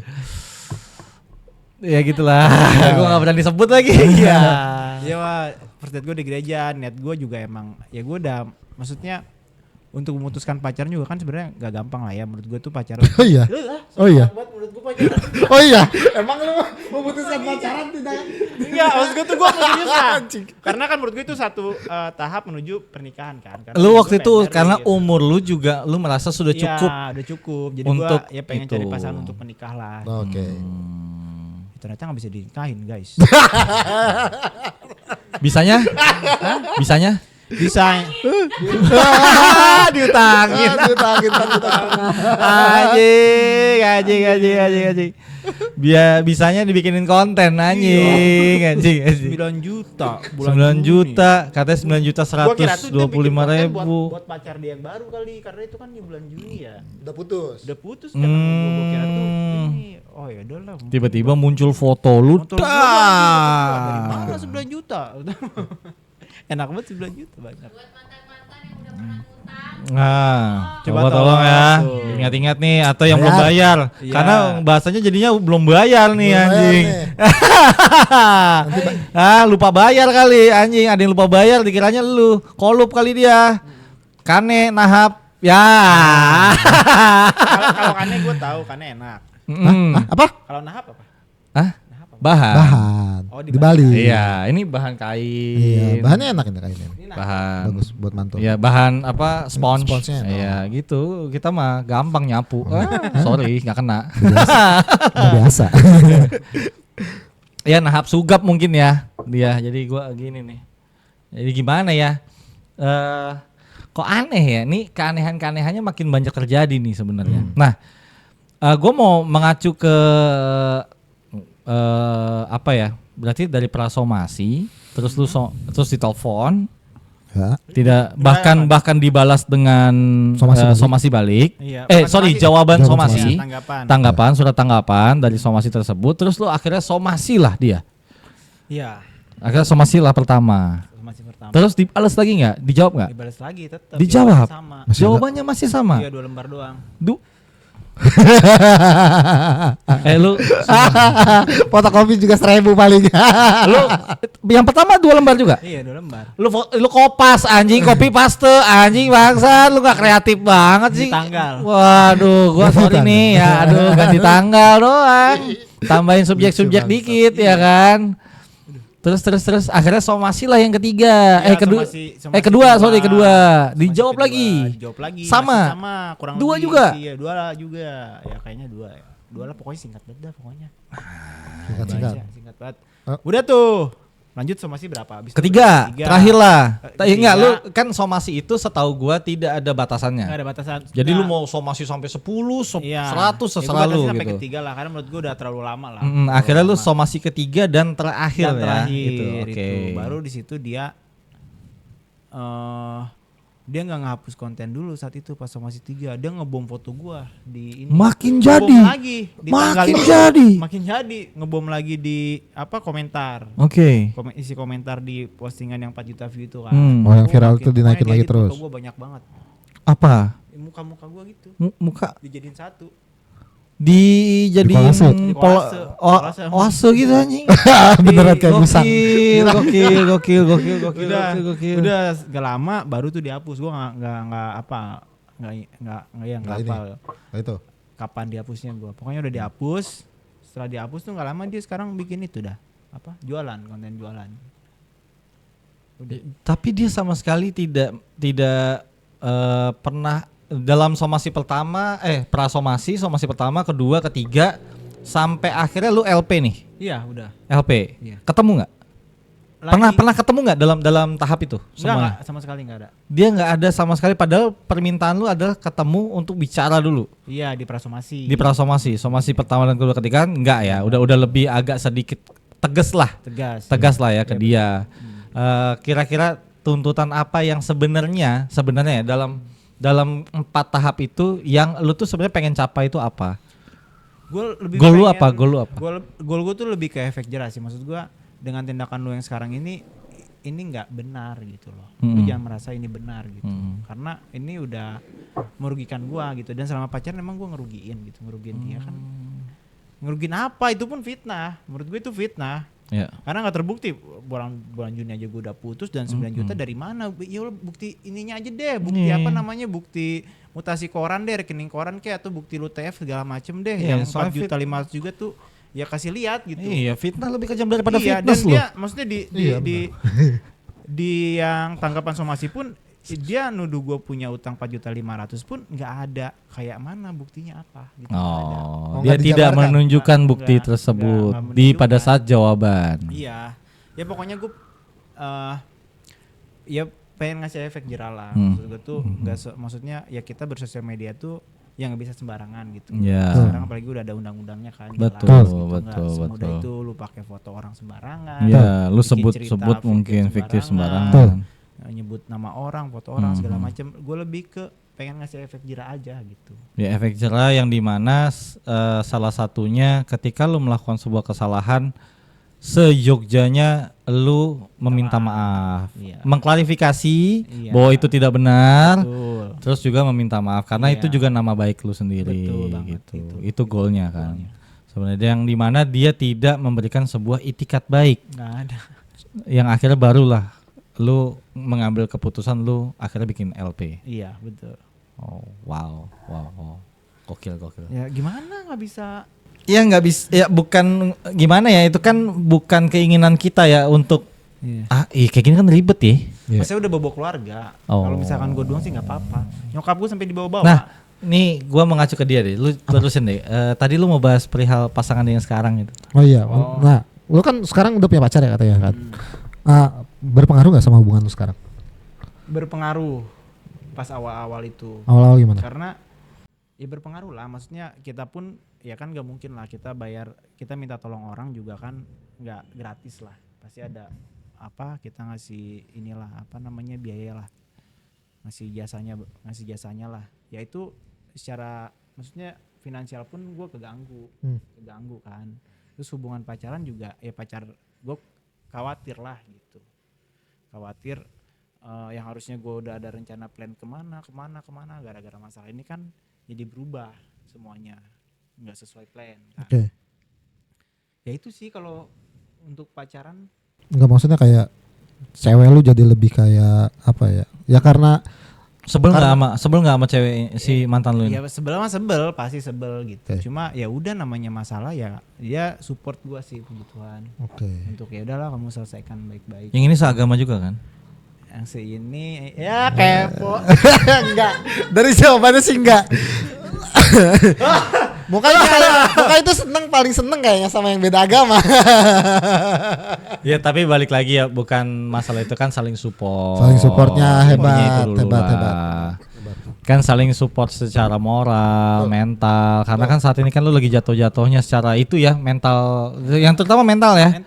Ya gitulah. Gue nggak berani sebut lagi.
Iya. Iya, first date gue di gereja. Niat gue juga emang ya gue udah maksudnya untuk memutuskan pacaran juga kan sebenarnya gak gampang lah ya menurut gue tuh pacaran.
Oh iya.
Menurut gue pacaran.
Oh iya. Emang lu memutuskan pacaran tidak?
Enggak, maksud gue tuh gue memutuskan. Karena kan menurut gue itu satu tahap menuju pernikahan kan. Karena
Lu waktu itu
pengen
karena
gitu.
umur lu juga lu merasa sudah cukup.
Iya, udah cukup. Jadi
untuk
gue ya pengen
itu.
cari pasangan untuk menikah lah.
Oke.
Ternyata gak bisa dinikahin guys.
Bisanya? Bisanya?
Bisa.
Diutangin. Anjing. Biar bisanya dibikinin konten anjing.
9 juta.
9 juta, katanya 9 juta
Gua kira tuh dia
125
bikin konten
ribu.
buat pacar dia yang baru kali. Karena itu kan di bulan Juni ya.
Udah putus.
Udah putus kan. Gua kira tuh ini. Oh ya udah lah.
Tiba-tiba muncul foto lu.
Motor gua dari mana 9 juta? Enak banget 9 juta banyak.
Buat mantan-mantan yang udah pernah ngutang.
Nah,
Coba
coba tolong ya.
tuh.
Ingat-ingat nih atau yang belum
Bayar.
bayar.
Iya.
Karena bahasanya jadinya belum bayar nih
Belum bayar
anjing. Lupa bayar kali anjing, ada yang lupa bayar dikiranya lu. Kolup kali dia. Kane nahap. Ya.
Kalau Kane gue tahu Kane enak.
Apa?
Kalau nahap apa?
Hah?
Nahap apa?
Bahan.
Oh,
di Bali.
Iya, ini bahan kain.
Iya, bahannya enak ini kainnya.
Ini nahap.
Bahan.
Bagus buat mantul.
Iya, bahan apa?
Sponsnya enak.
Iya, gitu. Kita mah gampang nyapu. Sorry, nggak kena.
Udah biasa.
Ya, nahap sugap mungkin ya dia. Jadi gua gini nih. Jadi gimana ya? Kok aneh ya? Nih keanehan-keanehannya makin banyak terjadi nih sebenarnya. Nah, gue mau mengacu ke apa ya? Berarti dari prasomasi, terus lu terus ditelepon,
Ya.
tidak bahkan dibalas dengan somasi balik.
Iya,
Jawaban
Jawaban
somasi.
Tanggapan.
Surat tanggapan dari somasi tersebut, terus lu akhirnya somasi lah dia.
Iya.
Akhirnya somasi lah pertama.
Masih pertama.
Terus dibalas lagi nggak? Dijawab nggak?
Dibalas lagi tetap.
Dijawab.
Sama.
Jawabannya masih sama.
Iya 2 lembar doang.
Lu
Fotokopi juga 1.000 paling.
lu yang pertama 2 lembar juga.
Iya 2 lembar.
Lu kopas anjing, copy paste anjing bangsa, lu gak kreatif banget sih.
Ganti tanggal.
Waduh, gua sorry nih ya, aduh ganti tanggal doang. Tambahin subjek-subjek dikit ya kan. Terus akhirnya somasi lah yang ketiga.
Ya, somasi
kedua. Dijawab
kedua,
lagi.
Dijawab lagi.
Sama.
Masih sama kurang
Dua
lebih
juga?
sih, ya, dua juga. Ya kayaknya dua ya. Dua lah pokoknya singkat banget dah pokoknya.
Singkat.
Singkat banget.
Oh.
Udah tuh. Lanjut somasi berapa? Abis itu
Ketiga,
ketiga.
terakhir lah.
Ketiga.
Enggak, lu kan somasi itu setahu gua tidak ada batasannya.
Nggak ada batasan.
Jadi
Nggak.
lu mau somasi sampai 10, 100
Iya.
terserah
Ya,
lu
gua batasin sampai
gitu.
ketiga lah karena menurut gua udah terlalu lama lah.
Akhirnya lu
Terlalu lama.
somasi ketiga dan terakhir
Dan
ya.
terakhir
Gitu. Oke.
itu. Baru di situ dia dia nggak ngehapus konten dulu saat itu pas somasi 3. Dia ngebom foto gua di ini.
Makin
Ngebom
jadi.
lagi,
Makin
ditanggalin-
jadi.
Makin jadi ngebom lagi di komentar.
Oke.
Isi komentar di postingan yang 4 juta view itu kan.
Hmm.
Oh, yang viral
makin-
itu dinaikin
pokoknya
lagi
dia
terus.
Foto gua banyak banget.
Apa?
Muka-muka gua gitu.
Muka
Dijadiin satu.
dijadiin
Di
kolase.
oase gitu anjing.
Beneran kayak musang.
Gokil.
Udah gak lama baru tuh dihapus. Gua nggak
Nggak ini.
hafal
Nah, itu.
kapan dihapusnya gua. Pokoknya udah dihapus. Setelah dihapus tuh nggak lama dia sekarang bikin itu dah. Jualan, konten jualan. Udah.
Tapi dia sama sekali tidak pernah dalam somasi pertama, somasi pertama, kedua, ketiga, sampai akhirnya lu LP nih,
Iya, udah.
LP.
Iya.
Ketemu nggak? Pernah ketemu nggak dalam tahap itu?
Enggak, sama sekali nggak ada.
Dia nggak ada sama sekali. Padahal permintaan lu adalah ketemu untuk bicara dulu
Iya, di prasomasi.
di prasomasi. Somasi pertama dan kedua, ketiga enggak ya. Udah lebih agak sedikit tegas lah lah ya ke dia. Kira-kira tuntutan apa yang sebenarnya ya dalam 4 tahap itu yang lu tuh sebenarnya pengen capai itu apa? Gol lu apa?
Gol gue tuh lebih ke efek jerah sih. Maksud gue dengan tindakan lu yang sekarang ini nggak benar gitu loh. Lu jangan merasa ini benar gitu. Karena ini udah merugikan gua gitu. Dan selama pacaran emang gua ngerugiin dia kan. Ngerugiin apa? Itu pun fitnah. Menurut gue itu fitnah.
Ya.
Karena nggak terbukti bulan Juni aja gue udah putus dan 9 juta dari mana? Ya udah bukti ininya aja deh, bukti bukti mutasi koran deh, rekening koran kayak atau bukti lu TF segala macem deh.
Iya,
Yang 4 juta 500 juga tuh ya kasih lihat gitu.
Iya, fitnah lebih kejam daripada
Iya,
fitness
dan
lu.
dia maksudnya
Iya,
di yang tanggapan somasi pun dia nuduh gue punya utang 4.500.000 pun nggak ada kayak mana buktinya apa gitu. Nggak ada.
Oh,
Oh,
dia
nggak
tidak
dijabarkan?
menunjukkan bukti
Nggak,
tersebut
nggak
di pada
menunjukkan.
saat jawaban.
Iya, ya pokoknya gue ya pengen ngasih efek jerah lah. Maksud gue tuh maksudnya ya kita bersosial media tuh yang nggak bisa sembarangan gitu.
Ya.
Sekarang apalagi udah ada undang-undangnya kan.
Betul,
jelas gitu. Nggak
betul,
semudah
betul.
itu lu pakai foto orang sembarangan.
Ya, lu
bikin cerita
sebut mungkin fiktif
Betul.
sembarangan.
Nyebut nama orang, foto orang segala macam. Gue lebih ke pengen ngasih efek jerah aja gitu.
Ya, efek jerah yang dimana salah satunya ketika lu melakukan sebuah kesalahan, seyogjanya lu meminta maaf,
Iya.
mengklarifikasi
Iya.
bahwa itu tidak benar,
Betul.
terus juga meminta maaf karena
Iya.
itu juga nama baik lu sendiri.
Betul banget,
Gitu. Itu goalnya kan. Sebenarnya yang dimana dia tidak memberikan sebuah itikat baik,
Nggak ada.
yang akhirnya barulah lu mengambil keputusan lu akhirnya bikin LP.
Iya betul.
Oh, wow. Gokil.
Ya gimana nggak bisa?
Ya nggak bisa, ya bukan gimana ya, itu kan bukan keinginan kita ya untuk kayak gini kan ribet ya.
Iya.
Saya udah bawa keluarga.
Oh.
Kalau misalkan gue doang sih nggak apa-apa. Nyokap gue sampai dibawa-bawa.
Nah, nih gua mengacu ke dia deh. Lu terusin deh. Tadi lu mau bahas perihal pasangan yang sekarang itu.
Oh iya. Nah, lu kan sekarang udah punya pacar ya katanya kan. Berpengaruh nggak sama hubungan lu sekarang?
Berpengaruh pas awal-awal itu.
Awal-awal gimana?
Karena ya berpengaruh lah. Maksudnya kita pun ya kan nggak mungkin lah kita minta tolong orang juga kan nggak gratis lah. Pasti ada kita ngasih biaya lah. Ngasih jasanya lah. Yaitu secara maksudnya finansial pun gue keganggu kan. Terus hubungan pacaran juga ya gue khawatir lah gitu. Khawatir yang harusnya gue udah ada rencana plan kemana gara-gara masalah ini kan jadi berubah semuanya nggak sesuai plan kan.
Oke.
Ya itu sih kalau untuk pacaran.
Enggak, maksudnya kayak cewek lu jadi lebih kayak apa ya? Ya karena
Sebel nggak sama cewek si mantan lu ini?
Ya sebel mah sebel, pasti sebel gitu.
Oke.
Cuma ya udah namanya masalah ya dia support gua sih kebutuhan.
Oke.
Untuk ya udahlah kamu selesaikan baik-baik.
Yang ini seagama juga kan?
Yang si ini ya kepo.
Enggak. Dari jawabannya sih enggak. Muka itu paling seneng kayaknya sama yang beda agama.
Ya tapi balik lagi ya, bukan masalah itu kan saling support.
Saling supportnya
Intinya itu
hebat,
dulu
hebat.
lah. Kan saling support secara moral, mental. Karena kan saat ini kan lu lagi jatuh-jatuhnya secara itu ya, mental. Yang terutama mental ya.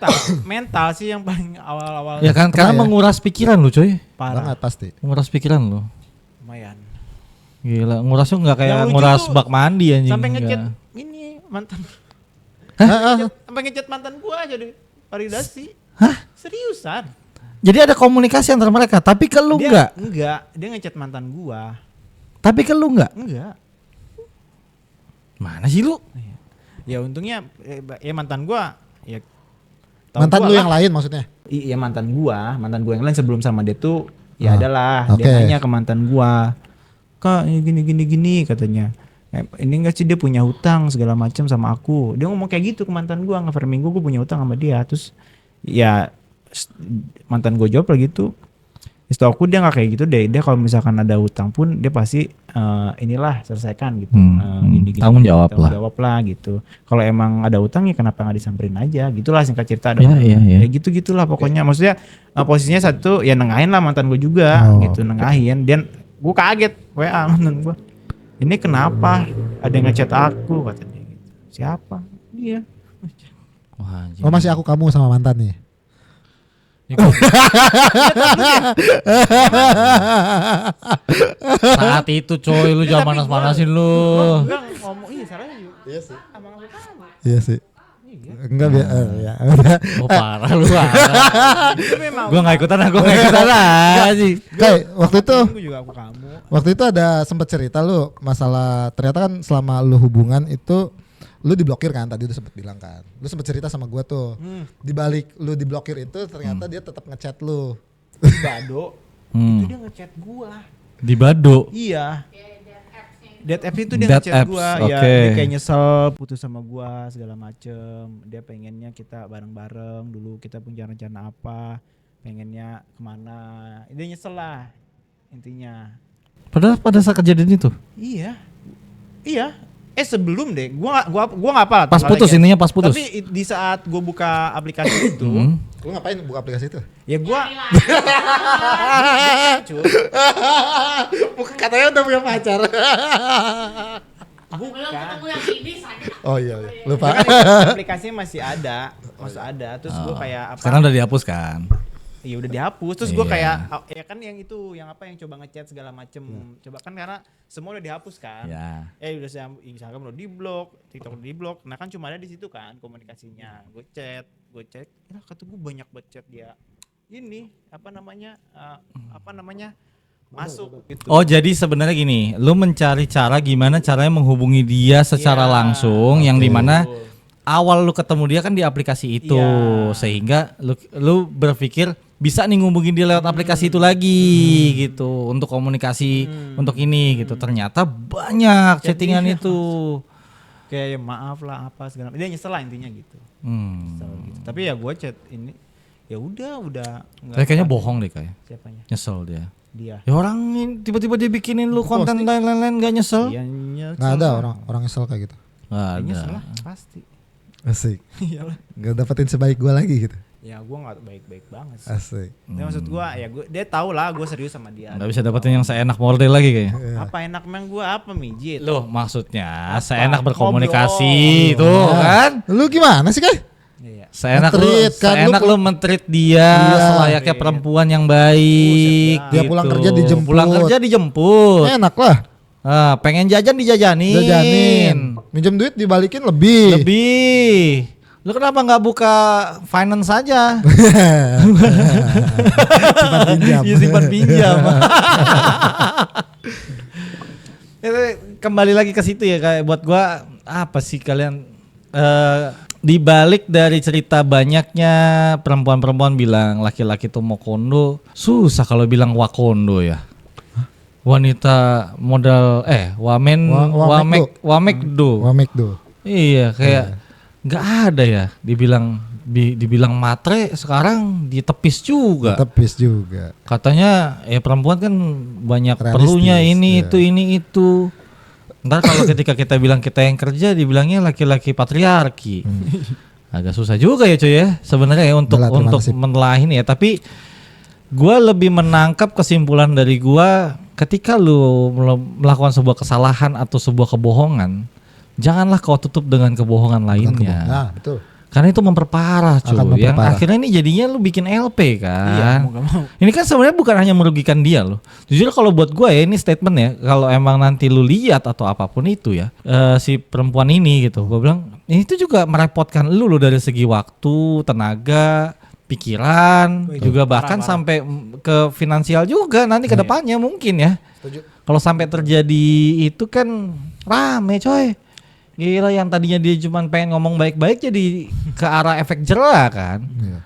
Mental sih yang paling awal-awal.
Ya kan, karena
ya?
menguras pikiran lu coy.
Parah.
Banget pasti.
Menguras pikiran lu.
Lumayan.
Gila, ngurasnya nggak kayak
Yang lucu
nguras
tuh
bak mandi anjing.
Sampai ngechat
Nggak.
ini mantan.
Hah?
Sampai ngechat mantan gua aja deh. Validasi.
Hah?
Seriusan.
Jadi ada komunikasi antara mereka, tapi ke lu enggak.
Enggak, dia ngechat mantan gua.
Tapi ke lu enggak.
Enggak.
Mana sih lu?
Ya untungnya ya mantan gua ya tahu
Mantan
gua
lu
lah.
yang lain maksudnya?
Iya mantan gua yang lain sebelum sama dia tuh ya adalah
oke.
dia nanya ke mantan gua. Kak ini gini katanya. Ini enggak sih dia punya hutang segala macam sama aku. Dia ngomong kayak gitu ke mantan gua, nge-framing gua punya hutang sama dia. Terus ya mantan gua jawab lah gitu. Setahu aku dia nggak kayak gitu deh. Dia kalau misalkan ada hutang pun dia pasti inilah selesaikan gitu. Gini,
Tanggung jawab lah.
Jawab lah gitu. Kalau emang ada hutang ya kenapa nggak disamperin aja? Gitulah singkat cerita.
Iya.
Ya gitu-gitulah pokoknya. Maksudnya posisinya satu ya nengahin lah mantan gue juga gitu, nengahin. Dan gue kaget WA mantan gue. Ini kenapa? Ada yang ngechat aku katanya gitu. Siapa? Dia.
Wah, anjing.
Oh masih aku kamu sama mantan nih.
Saat itu coy lu jangan panas-panasin lu.
Enggak ngomong iya salahnya juga.
Iya sih.
Abang aku kamu.
Iya sih. Enggak ya.
Oh parah lu parah.
Itu memang
Gua enggak ikutan sih.
Kayak waktu itu
gue juga aku kamu.
Waktu itu ada sempat cerita lu masalah ternyata kan selama lu hubungan itu lu diblokir kan, tadi lu sempat bilang kan. Lu sempat cerita sama gua tuh. Di balik lu diblokir itu ternyata dia tetap ngechat lu.
Bado. Itu dia ngechat gua.
Di Bado.
Iya. Dead apps itu dia
Dead
ngechat
apps,
gua, ya
oke.
dia kayak nyesel putus sama gua segala macem. Dia pengennya kita bareng-bareng dulu, kita punya rencana apa, pengennya kemana. Dia nyesel lah intinya.
Padahal pada saat kejadian itu.
Iya. Sebelum deh, gua nggak apa.
Pas putus intinya pas putus.
Tapi di saat gua buka aplikasi itu,
Lu ngapain buka aplikasi itu?
ya gua cuy,
Katanya udah punya pacar.
Belum ketemu yang ini saya.
Oh iya. Lupa.
aplikasinya masih ada. Terus gua kayak apa?
Sekarang udah dihapus kan.
Iya udah dihapus. Terus gue
Iya.
kayak ya kan yang itu yang apa yang coba ngechat segala macem. Coba kan karena semua udah dihapus kan.
Ya.
Udah Instagram udah diblok, TikTok udah diblok. Nah kan cuma ada di situ kan komunikasinya. Gue chat. Ya kata gue banyak banget chat dia. Ini apa namanya masuk gitu.
Oh jadi sebenarnya gini, lu mencari cara gimana caranya menghubungi dia secara
Iya,
langsung, yang dimana awal lu ketemu dia kan di aplikasi itu,
Iya.
sehingga lu berpikir bisa nih ngubungin dia lewat aplikasi itu lagi gitu untuk komunikasi untuk ini gitu. Ternyata banyak chattingan
Chattingan
itu.
Kayak ya maaf lah apa segala. Dia nyesel lah intinya gitu. Nyesel gitu. Tapi ya gue chat ini ya udah
Tapi kayaknya bohong deh kayak.
Siapanya?
Nyesel dia.
Dia.
Ya orang tiba-tiba dia bikinin lu konten lain-lain gak nyesel?
Dia nyesel.
Nggak ada orang nyesel kayak gitu.
Nggak
Dia
ada.
nyesel lah pasti.
Asik.
Iyalah.
Gak dapetin sebaik gua lagi gitu.
Ya gue nggak baik-baik banget sih.
Asik.
Tapi maksud gue ya dia tahu lah gue serius sama dia.
Nggak bisa dapetin yang seenak model lagi kayaknya.
Apa enak memang gue apa mijit?
Loh maksudnya
Apa?
seenak berkomunikasi
Ngobrol.
tuh kan?
Lu gimana sih, Kay?
Iya.
Seenak
Nge-treat kan,
seenak
lu
lu men-treat dia
Iya.
selayaknya perempuan yang baik.
Buset,
Dia pulang kerja dijemput.
Pulang kerja dijemput.
Enak lah.
Pengen jajan dijajanin.
Jajanin. Minjem duit dibalikin lebih.
Lebih. Lu kenapa nggak buka finance saja?
Simpan pinjam.
Iya simpan pinjam. Kembali lagi ke situ ya, kayak buat gua apa sih kalian di balik dari cerita banyaknya perempuan-perempuan bilang laki-laki tuh mau kondo, susah kalau bilang wakondo ya. wanita modal Wamekdo. Iya, kayak nggak ada ya dibilang matre, sekarang ditepis juga. Katanya perempuan kan banyak
Realistis,
perlunya ini
ya.
itu. Ntar kalau ketika kita bilang kita yang kerja dibilangnya laki-laki patriarki. Agak susah juga ya cuy ya sebenarnya ya untuk menelaah ini ya, tapi gua lebih menangkap kesimpulan dari gua ketika lu melakukan sebuah kesalahan atau sebuah kebohongan, janganlah kau tutup dengan kebohongan lainnya.
Nah, betul.
Karena itu memperparah cuy. Yang akhirnya ini jadinya lu bikin LP kan.
Iya, mau gak mau.
Ini kan sebenarnya bukan hanya merugikan dia loh. Jujur kalau buat gue ya ini statement ya. Kalau emang nanti lu lihat atau apapun itu ya, si perempuan ini gitu, gue bilang ini tuh juga merepotkan lu loh dari segi waktu, tenaga, pikiran, juga bahkan sampai ke finansial juga nanti ke depannya mungkin ya. Kalau sampai terjadi itu kan rame coy. Gila, yang tadinya dia cuma pengen ngomong baik-baik jadi ke arah efek jerah kan.
Iya.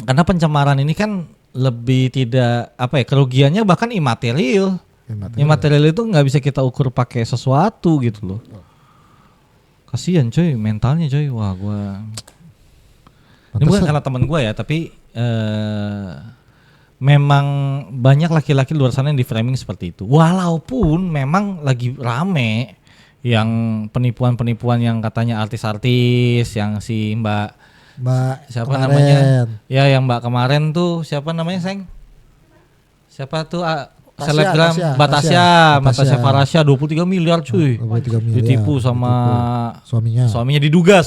Karena pencemaran ini kan lebih tidak kerugiannya bahkan imaterial. Imaterial itu nggak bisa kita ukur pakai sesuatu gitu loh. Kasian coy, mentalnya coy. Wah gua. Ini bukan karena teman gua ya, tapi memang banyak laki-laki luar sana yang di framing seperti itu. Walaupun memang lagi rame yang penipuan-penipuan yang katanya artis-artis, yang si Mbak siapa
kemarin.
namanya? Ya yang Mbak kemarin tuh siapa namanya, Seng? Siapa tuh selebgram Batasya Farasya 23 miliar cuy.
23 miliar.
Ditipu sama
suaminya
diduga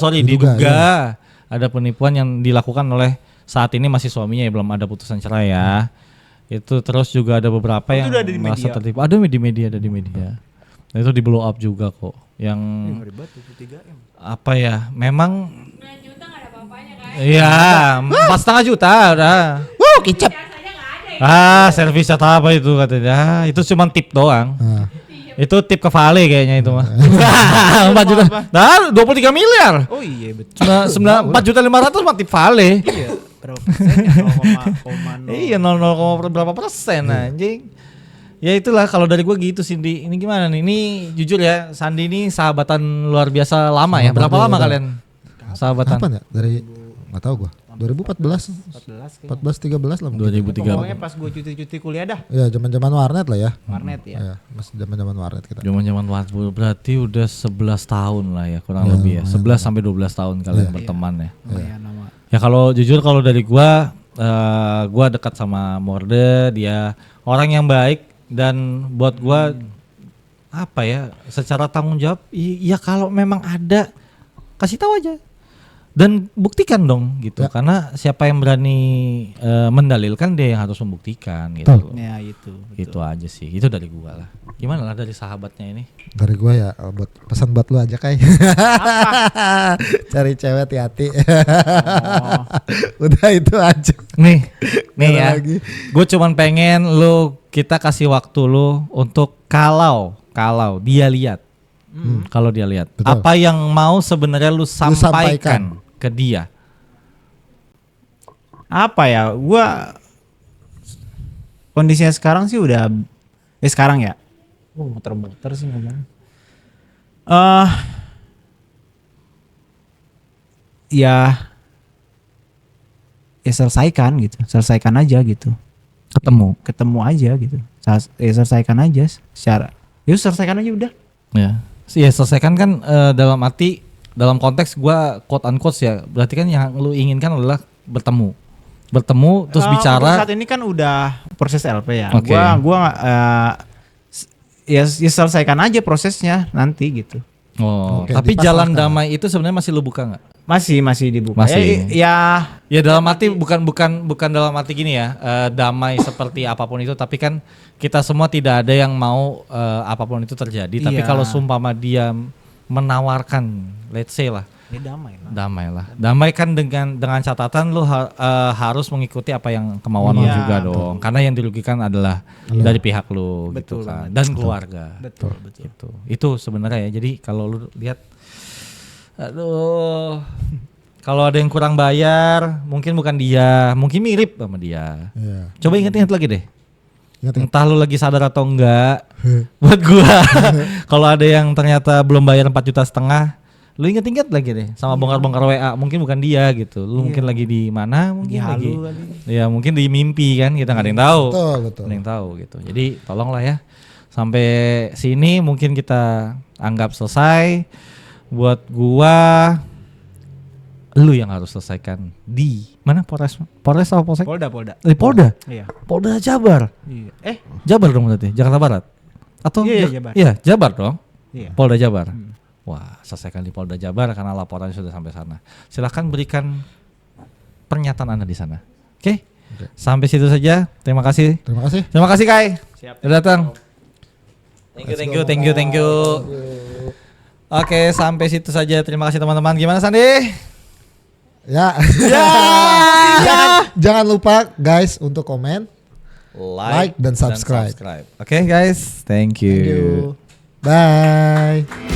ya.
Ada penipuan yang dilakukan oleh saat ini masih suaminya ya, belum ada putusan cerai ya. Itu terus juga ada beberapa yang merasa tertipu. Ada di media. Nah, itu di blow up juga kok. Yang apa ya? Memang
9 juta nggak ada apa-apanya kan?
iya, 4,5 juta udah.
Kicap.
Biasanya nggak ada ya.
Servis atau apa itu katanya. Itu cuma tip doang. Itu tip ke Vale kayaknya itu mah. 4 juta. Nah, 23 miliar.
Oh iya betul.
Cuma 4 juta 500 mah tip Vale.
Iya, berapa persen?
Iya, 0, berapa persen anjing. Ya itulah kalau dari gue gitu Cindy. Ini gimana nih? Ini jujur ya, Sandi ini sahabatan luar biasa lama ya. Berapa lama kalian sahabatan?
Kapan ya? Dari nggak tahu gue. 2014, 13 lah mungkin.
2013.
Pokoknya pas gue cuti kuliah dah.
Ya zaman-zaman warnet lah ya.
Warnet ya.
Ya, masih zaman-zaman warnet kita.
Zaman warnet berarti udah 11 tahun lah ya kurang lebih ya. 11 sampai 12 tahun kalian berteman ya. Ya kalau jujur kalau dari gua dekat sama Morde, dia orang yang baik dan buat gua apa ya, secara tanggung jawab ya kalau memang ada kasih tahu aja dan buktikan dong gitu ya. Karena siapa yang berani mendalilkan dia yang harus membuktikan gitu.
Ya itu.
Itu aja sih. Itu dari gua lah. Gimana lah dari sahabatnya ini?
Dari gua ya buat pesan buat lu aja Kai. Cari cewek hati-hati. Udah itu aja.
Nih ya.
Gue
cuman pengen kita kasih waktu lu untuk kalau dia lihat. Kalau dia lihat.
Betul.
Apa yang mau sebenarnya lu sampaikan ke dia?
Apa ya? Gua kondisinya sekarang sih udah sekarang ya. Muter-muter sih ngomong. Ya selesaikan gitu. Selesaikan aja gitu. Ketemu aja gitu. Selesaikan aja secara. Selesaikan aja udah.
Ya. Ya selesaikan kan dalam konteks gua quote unquote ya. Berarti kan yang lu inginkan adalah bertemu terus bicara.
Saat ini kan udah proses LP ya.
Okay.
Gua ya selesaikan aja prosesnya nanti gitu.
Oh,
Oke,
tapi
dipasrahkan.
jalan damai itu sebenarnya masih lu buka nggak?
Masih dibuka.
Masih.
Ya
dalam arti bukan dalam arti gini ya, damai seperti apapun itu, tapi kan kita semua tidak ada yang mau apapun itu terjadi. Tapi kalau sumpama dia menawarkan, let's say lah,
ya
damai lah. Damai kan dengan catatan lu harus mengikuti apa yang kemauan lu juga dong. Karena yang dirugikan adalah dari pihak lu gitu kan, dan keluarga.
Betul.
Itu sebenarnya ya. Jadi kalau lu lihat, aduh, kalau ada yang kurang bayar, mungkin bukan dia, mungkin mirip sama dia.
Iya.
Coba ingat lagi deh.
Ingat.
Entah lu lagi sadar atau enggak. Buat gua kalau ada yang ternyata belum bayar 4,5 juta, lu inget-inget lagi deh sama bongkar-bongkar WA, mungkin bukan dia gitu. Lu mungkin lagi di mana, mungkin lagi. Ya mungkin di mimpi kan, kita enggak ada yang tahu.
Betul.
Nggak ada yang tahu gitu. Jadi tolonglah ya. Sampai sini mungkin kita anggap selesai. Buat gua, lu yang harus selesaikan di mana? Polres atau Polsek?
Polda.
Polda.
Iya.
Polda Jabar.
Iya.
Jabar dong berarti, Jakarta Barat. Atau
Iya, Jabar.
Iya, Jabar dong.
Iya.
Polda Jabar. Wah, selesaikan di Polda Jabar karena laporannya sudah sampai sana. Silakan berikan pernyataan Anda di sana. Oke? Sampai situ saja. Terima kasih. Terima kasih Kai.
Siap.
Sudah datang. Thank you. Oke, sampai situ saja. Terima kasih teman-teman. Gimana Sandi?
Ya. Jangan lupa guys untuk komen, like dan subscribe.
Oke guys, thank you.
Bye.